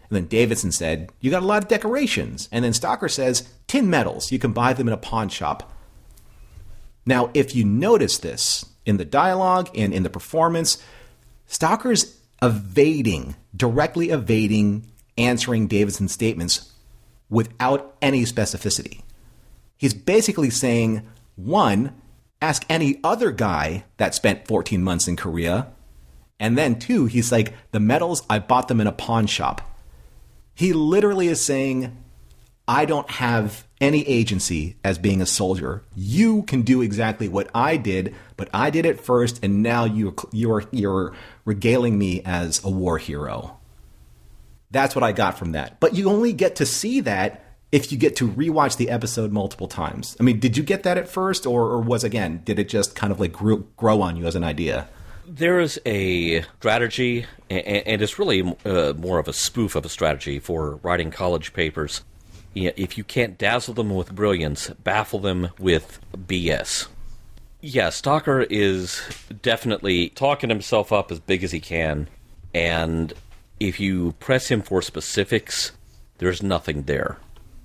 And then Davidson said, "You got a lot of decorations." And then Stalker says, "Tin medals. You can buy them in a pawn shop." Now, if you notice this in the dialogue and in the performance, Stalker's directly evading answering Davidson's statements without any specificity. He's basically saying, 1, ask any other guy that spent 14 months in Korea. And then 2, he's like, the medals, I bought them in a pawn shop. He literally is saying, I don't have any agency as being a soldier. You can do exactly what I did, but I did it first, and now you're regaling me as a war hero. That's what I got from that. But you only get to see that if you get to rewatch the episode multiple times. I mean, did you get that at first, or did it just kind of grow on you as an idea? There is a strategy, and it's really more of a spoof of a strategy for writing college papers. If you can't dazzle them with brilliance, baffle them with BS. Yeah, Stalker is definitely talking himself up as big as he can, and if you press him for specifics, there's nothing there.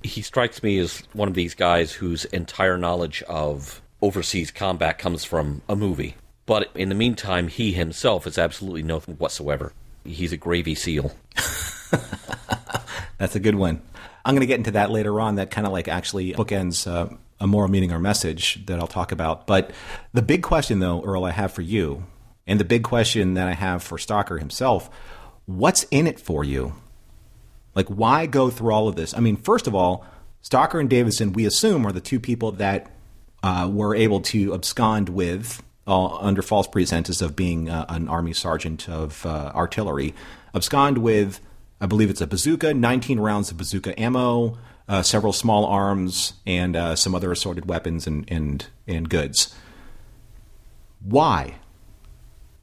He strikes me as one of these guys whose entire knowledge of overseas combat comes from a movie. But in the meantime, he himself is absolutely nothing whatsoever. He's a gravy seal. That's a good one. I'm going to get into that later on. That kind of actually bookends a moral meaning or message that I'll talk about. But the big question, though, Earl, I have for you, and the big question that I have for Stalker himself, what's in it for you? Why go through all of this? I mean, first of all, Stalker and Davidson, we assume, are the 2 people that were able to abscond with, under false pretenses of being an army sergeant of artillery, abscond with, I believe it's a bazooka, 19 rounds of bazooka ammo, several small arms, and some other assorted weapons and goods. Why?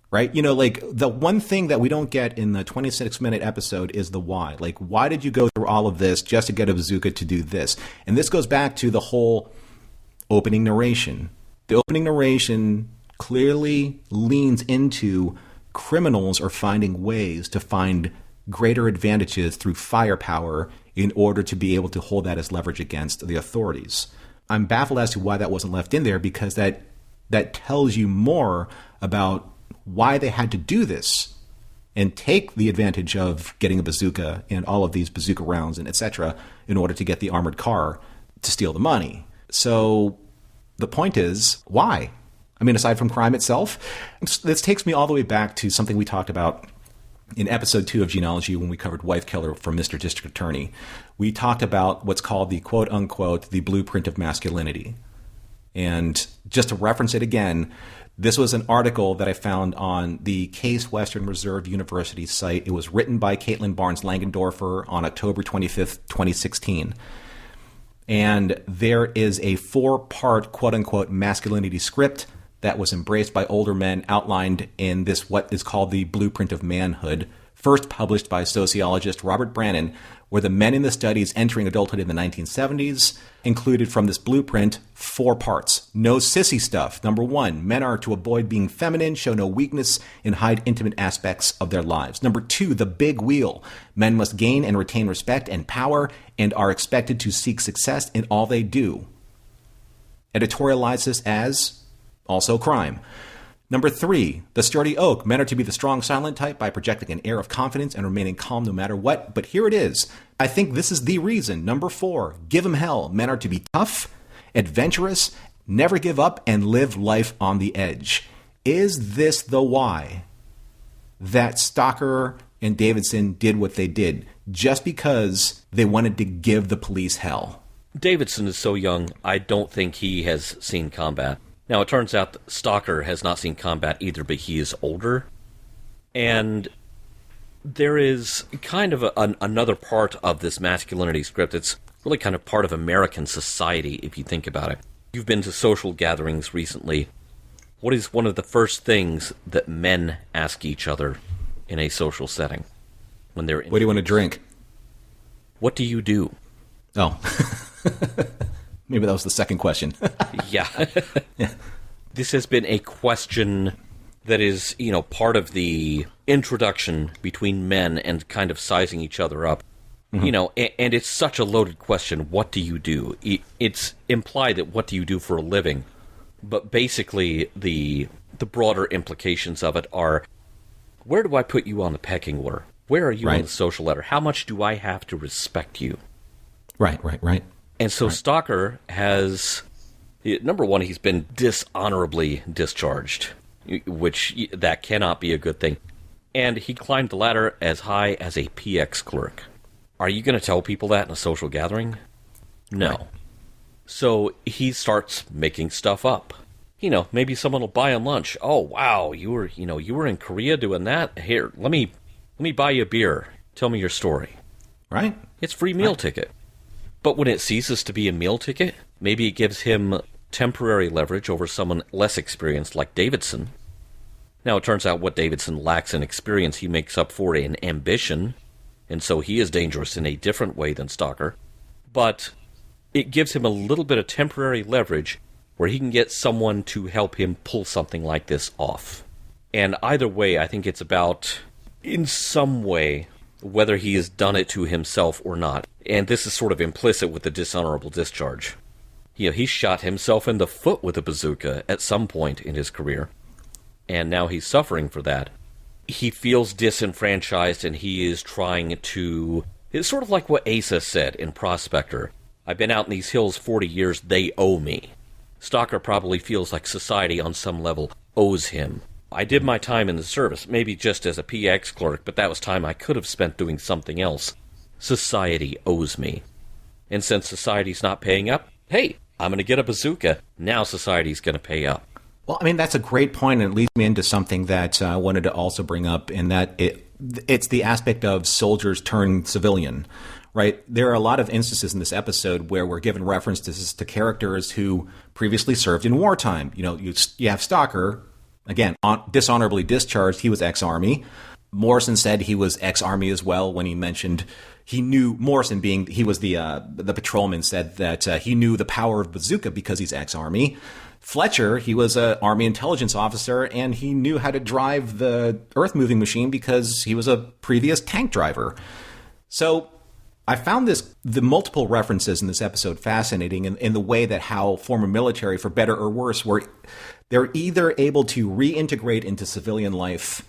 Right? The one thing that we don't get in the 26-minute episode is the why. Why did you go through all of this just to get a bazooka to do this? And this goes back to the whole opening narration. The opening narration clearly leans into criminals are finding ways to find greater advantages through firepower in order to be able to hold that as leverage against the authorities. I'm baffled as to why that wasn't left in there, because that tells you more about why they had to do this and take the advantage of getting a bazooka and all of these bazooka rounds and etc. in order to get the armored car to steal the money. So the point is, why? I mean, aside from crime itself, this takes me all the way back to something we talked about in episode 2 of Gene-ology, when we covered Wife Killer from Mr. District Attorney, we talked about what's called the quote-unquote the blueprint of masculinity. And just to reference it again, this was an article that I found on the Case Western Reserve University site. It was written by Caitlin Barnes Langendorfer on October 25th, 2016. And there is a 4-part quote-unquote masculinity script that was embraced by older men, outlined in this what is called the Blueprint of Manhood, first published by sociologist Robert Brannon, where the men in the studies entering adulthood in the 1970s included from this blueprint 4 parts. No sissy stuff. Number 1, men are to avoid being feminine, show no weakness, and hide intimate aspects of their lives. Number 2, the big wheel. Men must gain and retain respect and power and are expected to seek success in all they do. Editorialize this as also crime. Number 3, the sturdy oak. Men are to be the strong, silent type by projecting an air of confidence and remaining calm no matter what. But here it is. I think this is the reason. Number 4, give 'em hell. Men are to be tough, adventurous, never give up, and live life on the edge. Is this the why that Stalker and Davidson did what they did? Just because they wanted to give the police hell? Davidson is so young, I don't think he has seen combat. Now, it turns out that Stalker has not seen combat either, but he is older. And there is kind of another part of this masculinity script. It's really kind of part of American society, if you think about it. You've been to social gatherings recently. What is one of the first things that men ask each other in a social setting when they're in? What do you want to drink? What do you do? Oh. Maybe that was the second question. Yeah. This has been a question that is, part of the introduction between men and kind of sizing each other up. Mm-hmm. And it's such a loaded question. What do you do? It's implied that what do you do for a living? But basically, the broader implications of it are, where do I put you on the pecking order? Where are you on the social ladder? How much do I have to respect you? Right. And so Stalker has, number one, he's been dishonorably discharged, which that cannot be a good thing. And he climbed the ladder as high as a PX clerk. Are you going to tell people that in a social gathering? No. Right. So he starts making stuff up. Maybe someone will buy him lunch. Oh, wow, you were in Korea doing that? Here, let me buy you a beer. Tell me your story. Right. It's free meal ticket. But when it ceases to be a meal ticket, maybe it gives him temporary leverage over someone less experienced like Davidson. Now, it turns out what Davidson lacks in experience, he makes up for in ambition, and so he is dangerous in a different way than Stalker. But it gives him a little bit of temporary leverage where he can get someone to help him pull something like this off. And either way, I think it's about, in some way, whether he has done it to himself or not. And this is sort of implicit with the dishonorable discharge. He shot himself in the foot with a bazooka at some point in his career. And now he's suffering for that. He feels disenfranchised and he is trying to... It's sort of like what Asa said in Prospector. I've been out in these hills 40 years, they owe me. Stalker probably feels like society on some level owes him. I did my time in the service, maybe just as a PX clerk, but that was time I could have spent doing something else. Society owes me. And since society's not paying up, hey, I'm going to get a bazooka. Now society's going to pay up. Well, that's a great point, and it leads me into something that I wanted to also bring up, in that it's the aspect of soldiers turning civilian, right? There are a lot of instances in this episode where we're given references to characters who previously served in wartime. You have Stalker, again, dishonorably discharged. He was ex-Army. Morrison said he was ex-Army as well when he mentioned he knew, Morrison being, he was the patrolman, said that he knew the power of bazooka because he's ex-Army. Fletcher, he was an Army intelligence officer, and he knew how to drive the earth-moving machine because he was a previous tank driver. So I found the multiple references in this episode fascinating in the way that how former military, for better or worse, they're either able to reintegrate into civilian life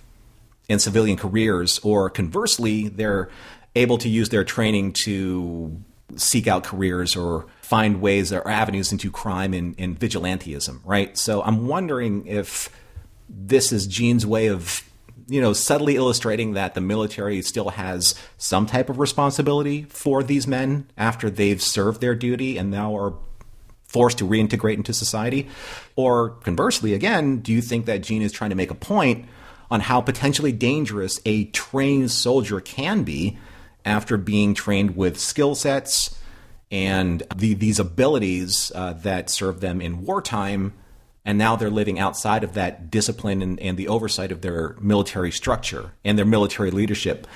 and civilian careers, or conversely, they're able to use their training to seek out careers or find ways or avenues into crime and vigilantism, right? So I'm wondering if this is Gene's way of subtly illustrating that the military still has some type of responsibility for these men after they've served their duty and now are forced to reintegrate into society? Or conversely, again, do you think that Gene is trying to make a point on how potentially dangerous a trained soldier can be after being trained with skill sets and these abilities that serve them in wartime, and now they're living outside of that discipline and the oversight of their military structure and their military leadership?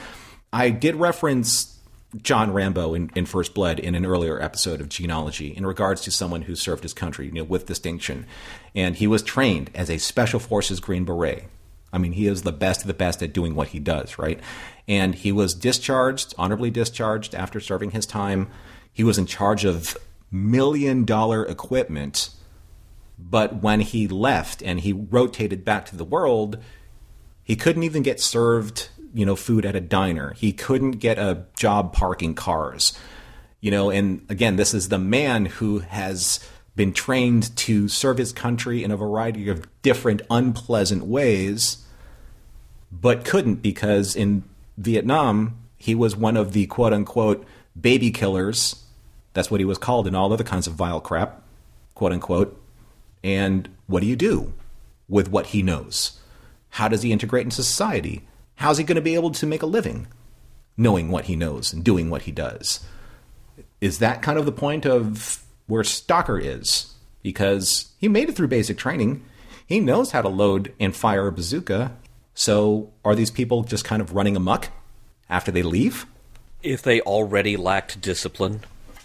I did reference John Rambo in First Blood in an earlier episode of Gene-ology in regards to someone who served his country, with distinction. And he was trained as a Special Forces Green Beret. I mean, he is the best of the best at doing what he does, right? And he was honorably discharged after serving his time. He was in charge of $1 million equipment. But when he left and he rotated back to the world, he couldn't even get served, food at a diner. He couldn't get a job parking cars. And again, this is the man who has been trained to serve his country in a variety of different unpleasant ways, but couldn't because in Vietnam, he was one of the quote-unquote baby killers. That's what he was called, and all other kinds of vile crap, quote-unquote. And what do you do with what he knows? How does he integrate into society? How's he going to be able to make a living knowing what he knows and doing what he does? Is that kind of the point of where Stalker is? Because he made it through basic training. He knows how to load and fire a bazooka. So are these people just kind of running amok after they leave? If they already lacked discipline,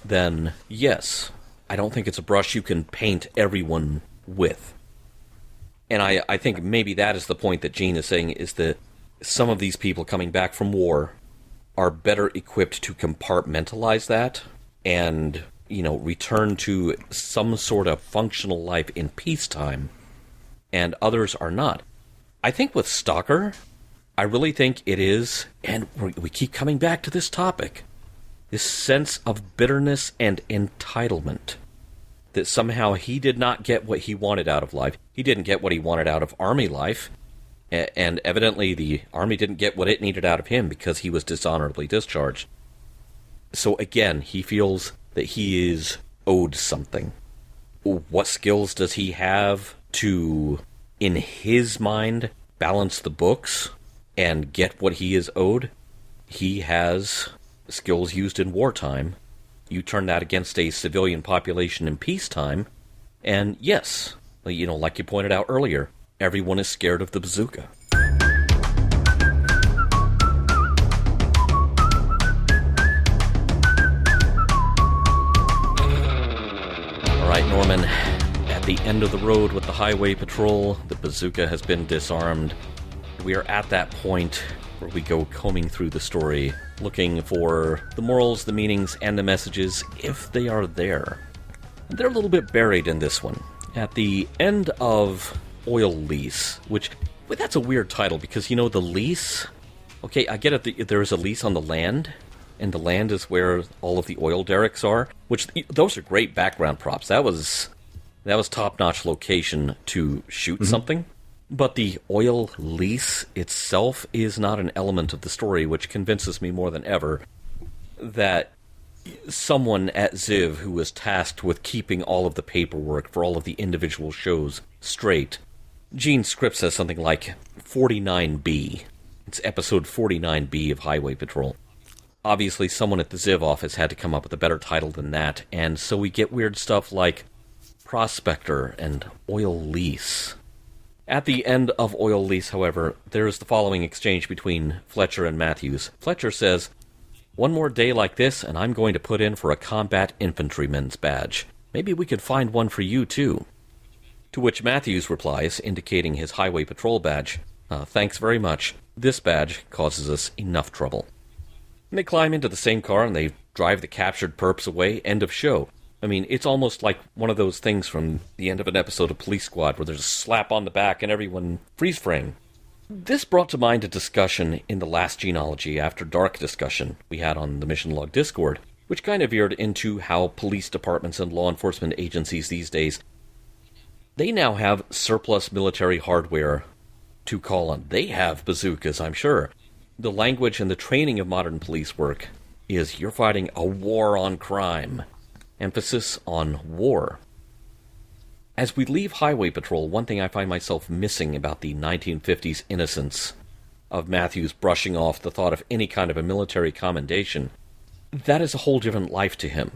then yes. I don't think it's a brush you can paint everyone with. And I think maybe that is the point that Gene is saying, is that some of these people coming back from war are better equipped to compartmentalize that and, return to some sort of functional life in peacetime, and others are not. I think with Stalker, I really think it is, and we keep coming back to this topic, this sense of bitterness and entitlement. That somehow he did not get what he wanted out of life. He didn't get what he wanted out of Army life. And evidently the Army didn't get what it needed out of him because he was dishonorably discharged. So again, he feels that he is owed something. What skills does he have to, in his mind, balance the books and get what he is owed? He has skills used in wartime. You turn that against a civilian population in peacetime, and yes, like you pointed out earlier, everyone is scared of the bazooka. All right, Norman, at the end of the road with the highway patrol, the bazooka has been disarmed. We are at that point where we go combing through the story, looking for the morals, the meanings, and the messages, if they are there. They're a little bit buried in this one. At the end of Oil Lease, which, that's a weird title, because, the lease... Okay, I get it, there is a lease on the land, and the land is where all of the oil derricks are, which, those are great background props. That was top-notch location to shoot something. But the oil lease itself is not an element of the story, which convinces me more than ever that someone at Ziv who was tasked with keeping all of the paperwork for all of the individual shows straight. Gene's script says something like 49B. It's episode 49B of Highway Patrol. Obviously, someone at the Ziv office had to come up with a better title than that, and so we get weird stuff like Prospector and Oil Lease. At the end of Oil Lease, however, there is the following exchange between Fletcher and Mathews. Fletcher says, "One more day like this, and I'm going to put in for a combat infantryman's badge. Maybe we could find one for you, too." To which Mathews replies, indicating his highway patrol badge, "Thanks very much. This badge causes us enough trouble." And they climb into the same car, and they drive the captured perps away. End of show. I mean, it's almost like one of those things from the end of an episode of Police Squad where there's a slap on the back and everyone freeze frame. This brought to mind a discussion in the last Gene-ology After Dark discussion we had on the Mission Log Discord, which kind of veered into how police departments and law enforcement agencies these days, they now have surplus military hardware to call on. They have bazookas, I'm sure. The language and the training of modern police work is you're fighting a war on crime. Emphasis on war. As we leave Highway Patrol, one thing I find myself missing about the 1950s innocence of Mathews brushing off the thought of any kind of a military commendation, that is a whole different life to him.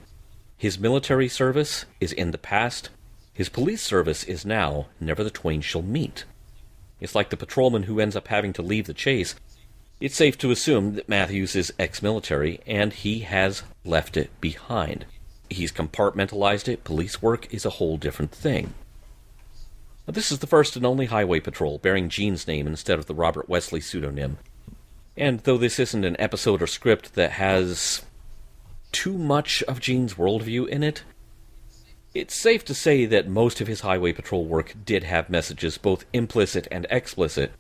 His military service is in the past. His police service is now. Never the twain shall meet. It's like the patrolman who ends up having to leave the chase. It's safe to assume that Mathews is ex-military, and he has left it behind. He's compartmentalized it. Police work is a whole different thing. Now, this is the first and only Highway Patrol bearing Gene's name instead of the Robert Wesley pseudonym. And though this isn't an episode or script that has too much of Gene's worldview in it, it's safe to say that most of his Highway Patrol work did have messages, both implicit and explicit,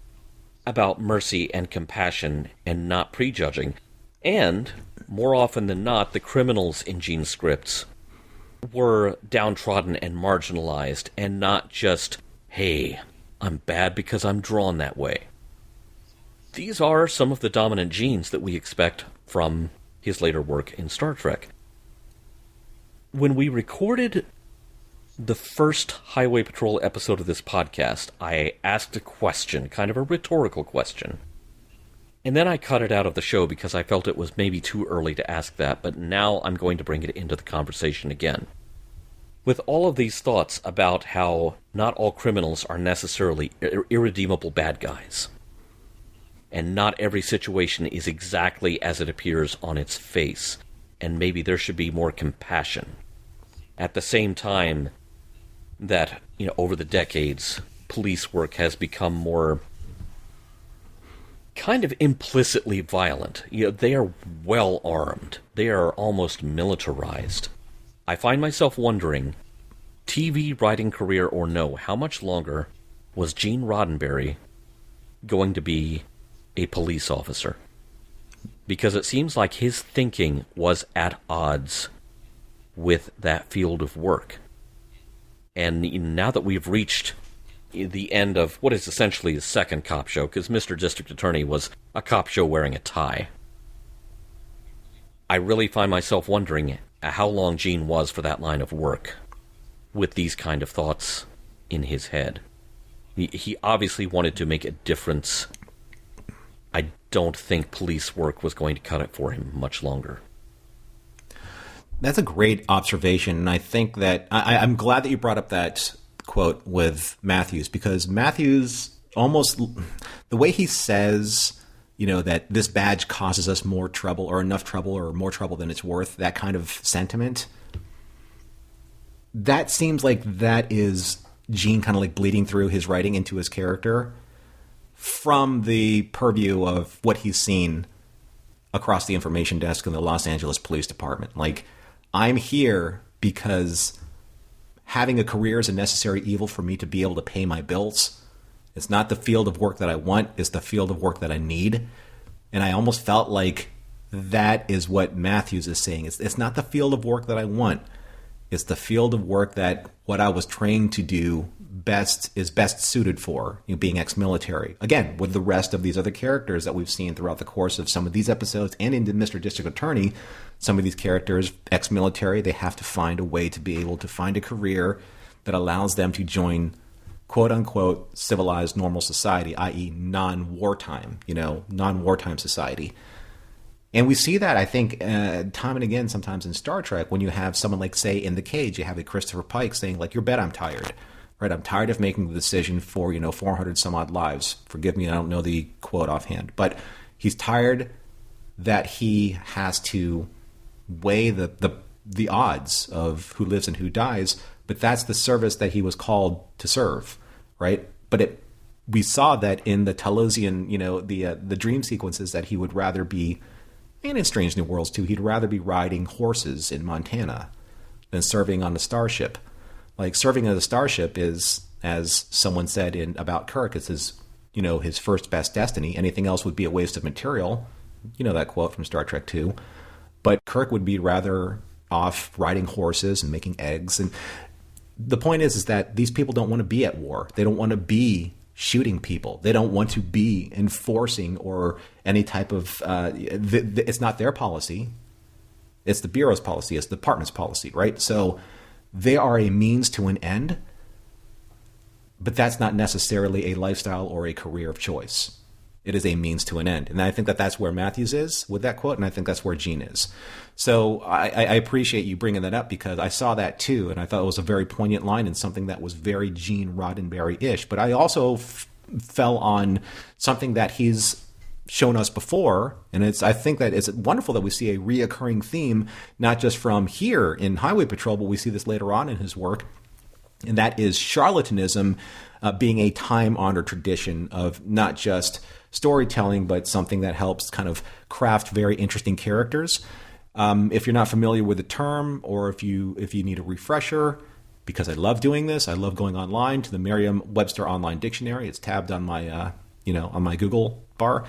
about mercy and compassion and not prejudging. And, more often than not, the criminals in Gene's scripts were downtrodden and marginalized, and not just, hey, I'm bad because I'm drawn that way. These are some of the dominant genes that we expect from his later work in Star Trek. When we recorded the first Highway Patrol episode of this podcast, I asked a question, kind of a rhetorical question. And then I cut it out of the show because I felt it was maybe too early to ask that, but now I'm going to bring it into the conversation again. With all of these thoughts about how not all criminals are necessarily irredeemable bad guys, and not every situation is exactly as it appears on its face, and maybe there should be more compassion. At the same time that, over the decades, police work has become more kind of implicitly violent. They are well armed. They are almost militarized. I find myself wondering, TV writing career or no, how much longer was Gene Roddenberry going to be a police officer? Because it seems like his thinking was at odds with that field of work. And now that we've reached the end of what is essentially the second cop show, because Mr. District Attorney was a cop show wearing a tie, I really find myself wondering how long Gene was for that line of work with these kind of thoughts in his head. He obviously wanted to make a difference. I don't think police work was going to cut it for him much longer. That's a great observation, and I think that I'm glad that you brought up that quote with Mathews, because Mathews almost, the way he says, that this badge causes us more trouble or enough trouble or more trouble than it's worth, that kind of sentiment, that seems like that is Gene kind of like bleeding through his writing into his character from the purview of what he's seen across the information desk in the Los Angeles Police Department. Like, I'm here because having a career is a necessary evil for me to be able to pay my bills. It's not the field of work that I want, it's the field of work that I need. And I almost felt like that is what Mathews is saying. It's not the field of work that I want. It's the field of work that what I was trained to do is best suited for, being ex-military. Again, with the rest of these other characters that we've seen throughout the course of some of these episodes and into Mr. District Attorney, some of these characters, ex-military, they have to find a way to be able to find a career that allows them to join quote-unquote civilized normal society, i.e. non-wartime, non-wartime society. And we see that, I think, time and again sometimes in Star Trek when you have someone like, say, in The Cage, you have a Christopher Pike saying, like, you bet I'm tired. Right, I'm tired of making the decision for, 400 some odd lives. Forgive me, I don't know the quote offhand. But he's tired that he has to weigh the odds of who lives and who dies. But that's the service that he was called to serve, right? But we saw that in the Talosian, the dream sequences, that he would rather be, and in Strange New Worlds too, he'd rather be riding horses in Montana than serving on a starship. Like, serving on a starship is, as someone said about Kirk, it's his first best destiny. Anything else would be a waste of material. You know that quote from Star Trek II. But Kirk would be rather off riding horses and making eggs. And the point is that these people don't want to be at war. They don't want to be shooting people. They don't want to be enforcing or any type of, it's not their policy. It's the Bureau's policy. It's the department's policy, right? So they are a means to an end, but that's not necessarily a lifestyle or a career of choice. It is a means to an end. And I think that that's where Mathews is with that quote, and I think that's where Gene is. So I appreciate you bringing that up because I saw that too, and I thought it was a very poignant line and something that was very Gene Roddenberry-ish. But I also fell on something that he's shown us before, and I think that it's wonderful that we see a reoccurring theme, not just from here in Highway Patrol, but we see this later on in his work, and that is charlatanism being a time-honored tradition of not just storytelling, but something that helps kind of craft very interesting characters. If you're not familiar with the term, or if you need a refresher, because I love doing this, I love going online to the Merriam-Webster Online Dictionary. It's tabbed on my on my Google bar,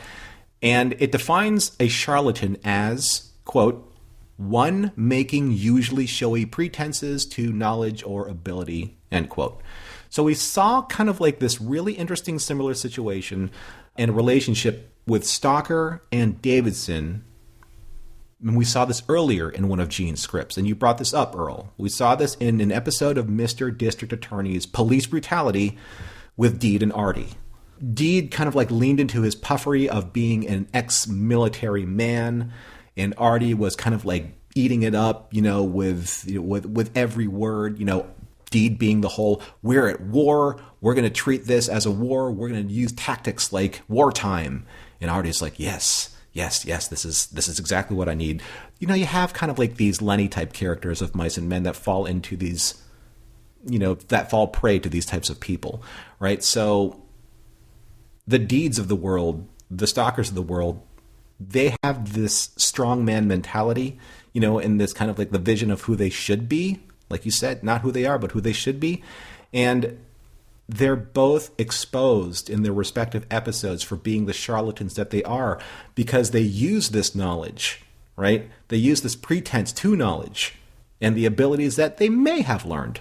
and it defines a charlatan as, quote, one making usually showy pretenses to knowledge or ability, end quote. So we saw kind of like this really interesting similar situation and relationship with Stalker and Davidson. And we saw this earlier in one of Gene's scripts, and you brought this up, Earl. We saw this in an episode of Mr. District Attorney's Police Brutality with Deed and Artie. Deed kind of like leaned into his puffery of being an ex-military man, and Artie was kind of like eating it up, with every word, Deed being the whole, we're at war, we're going to treat this as a war, we're going to use tactics like wartime. And Artie's like, yes, this is exactly what I need. You have kind of like these Lenny type characters of Mice and Men that fall into these, that fall prey to these types of people, right? So the Deeds of the world, the Stalkers of the world, they have this strongman mentality, and this kind of like the vision of who they should be. Like you said, not who they are, but who they should be. And they're both exposed in their respective episodes for being the charlatans that they are, because they use this knowledge, right? They use this pretense to knowledge and the abilities that they may have learned.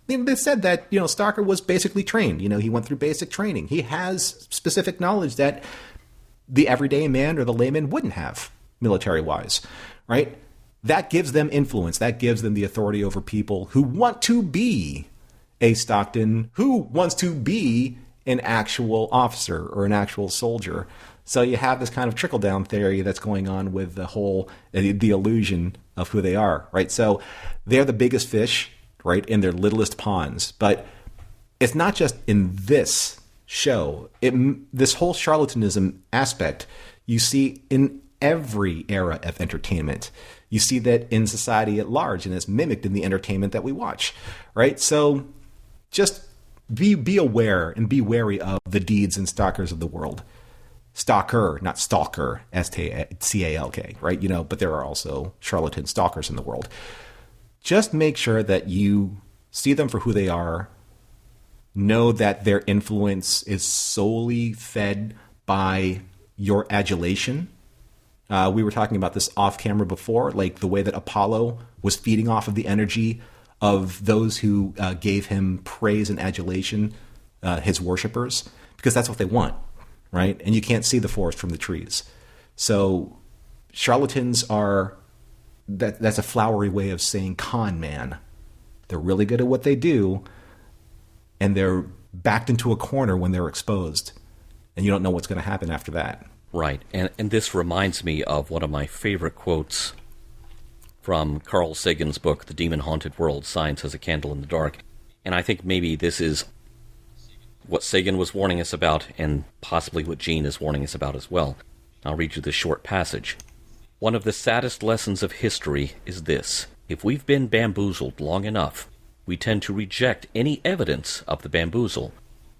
They said that, Stalker was basically trained. He went through basic training. He has specific knowledge that the everyday man or the layman wouldn't have, military-wise, right? That gives them influence. That gives them the authority over people who want to be a Stockton, who wants to be an actual officer or an actual soldier. So you have this kind of trickle-down theory that's going on with the whole, the illusion of who they are, right? So they're the biggest fish, right, in their littlest ponds. But it's not just in this show. This whole charlatanism aspect you see in every era of entertainment. You see that in society at large, and it's mimicked in the entertainment that we watch, right? So just be aware and be wary of the Deeds and Stalkers of the world. Stalker, not stalker, S-T-A-L-K, right? But there are also charlatan stalkers in the world. Just make sure that you see them for who they are. Know that their influence is solely fed by your adulation. We were talking about this off camera before, like the way that Apollo was feeding off of the energy of those who gave him praise and adulation, his worshipers, because that's what they want, right? And you can't see the forest from the trees. So charlatans are, that's a flowery way of saying con man. They're really good at what they do, and they're backed into a corner when they're exposed, and you don't know what's going to happen after that. Right, and this reminds me of one of my favorite quotes from Carl Sagan's book, The Demon-Haunted World, Science as a Candle in the Dark. And I think maybe this is what Sagan was warning us about, and possibly what Gene is warning us about as well. I'll read you this short passage. One of the saddest lessons of history is this. If we've been bamboozled long enough, we tend to reject any evidence of the bamboozle.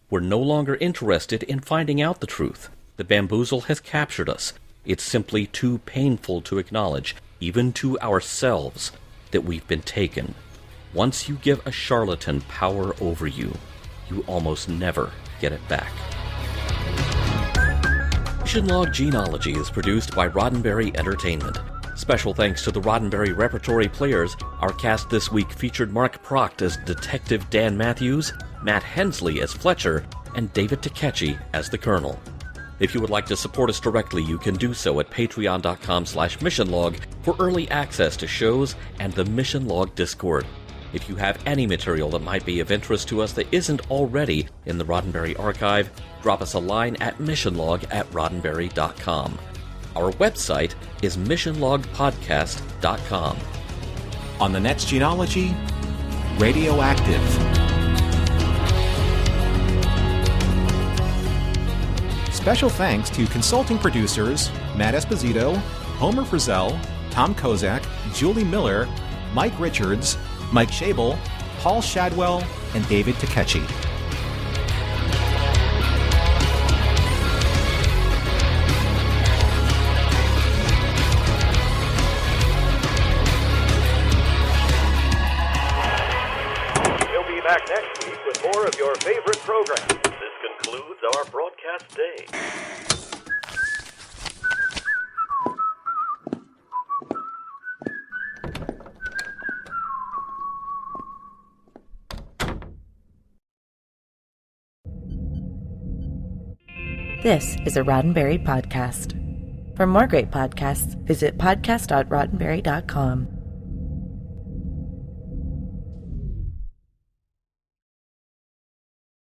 We're no longer interested in finding out the truth. The bamboozle has captured us. It's simply too painful to acknowledge, even to ourselves, that we've been taken. Once you give a charlatan power over you, you almost never get it back. Mission Log Gene-ology is produced by Roddenberry Entertainment. Special thanks to the Roddenberry Repertory Players. Our cast this week featured Mark Pracht as Detective Dan Mathews, Matt Hensley as Fletcher, and David Takechi as the Colonel. If you would like to support us directly, you can do so at patreon.com/missionlog for early access to shows and the Mission Log Discord. If you have any material that might be of interest to us that isn't already in the Roddenberry archive, drop us a line at missionlog@roddenberry.com. Our website is missionlogpodcast.com. On the next Gene-ology, radioactive. Special thanks to consulting producers Matt Esposito, Homer Frizzell, Tom Kozak, Julie Miller, Mike Richards, Mike Schabel, Paul Shadwell, and David Takechi. We'll be back next week with more of your favorite programs. This concludes our broadcast day. This is a Roddenberry podcast. For more great podcasts, visit podcast.roddenberry.com.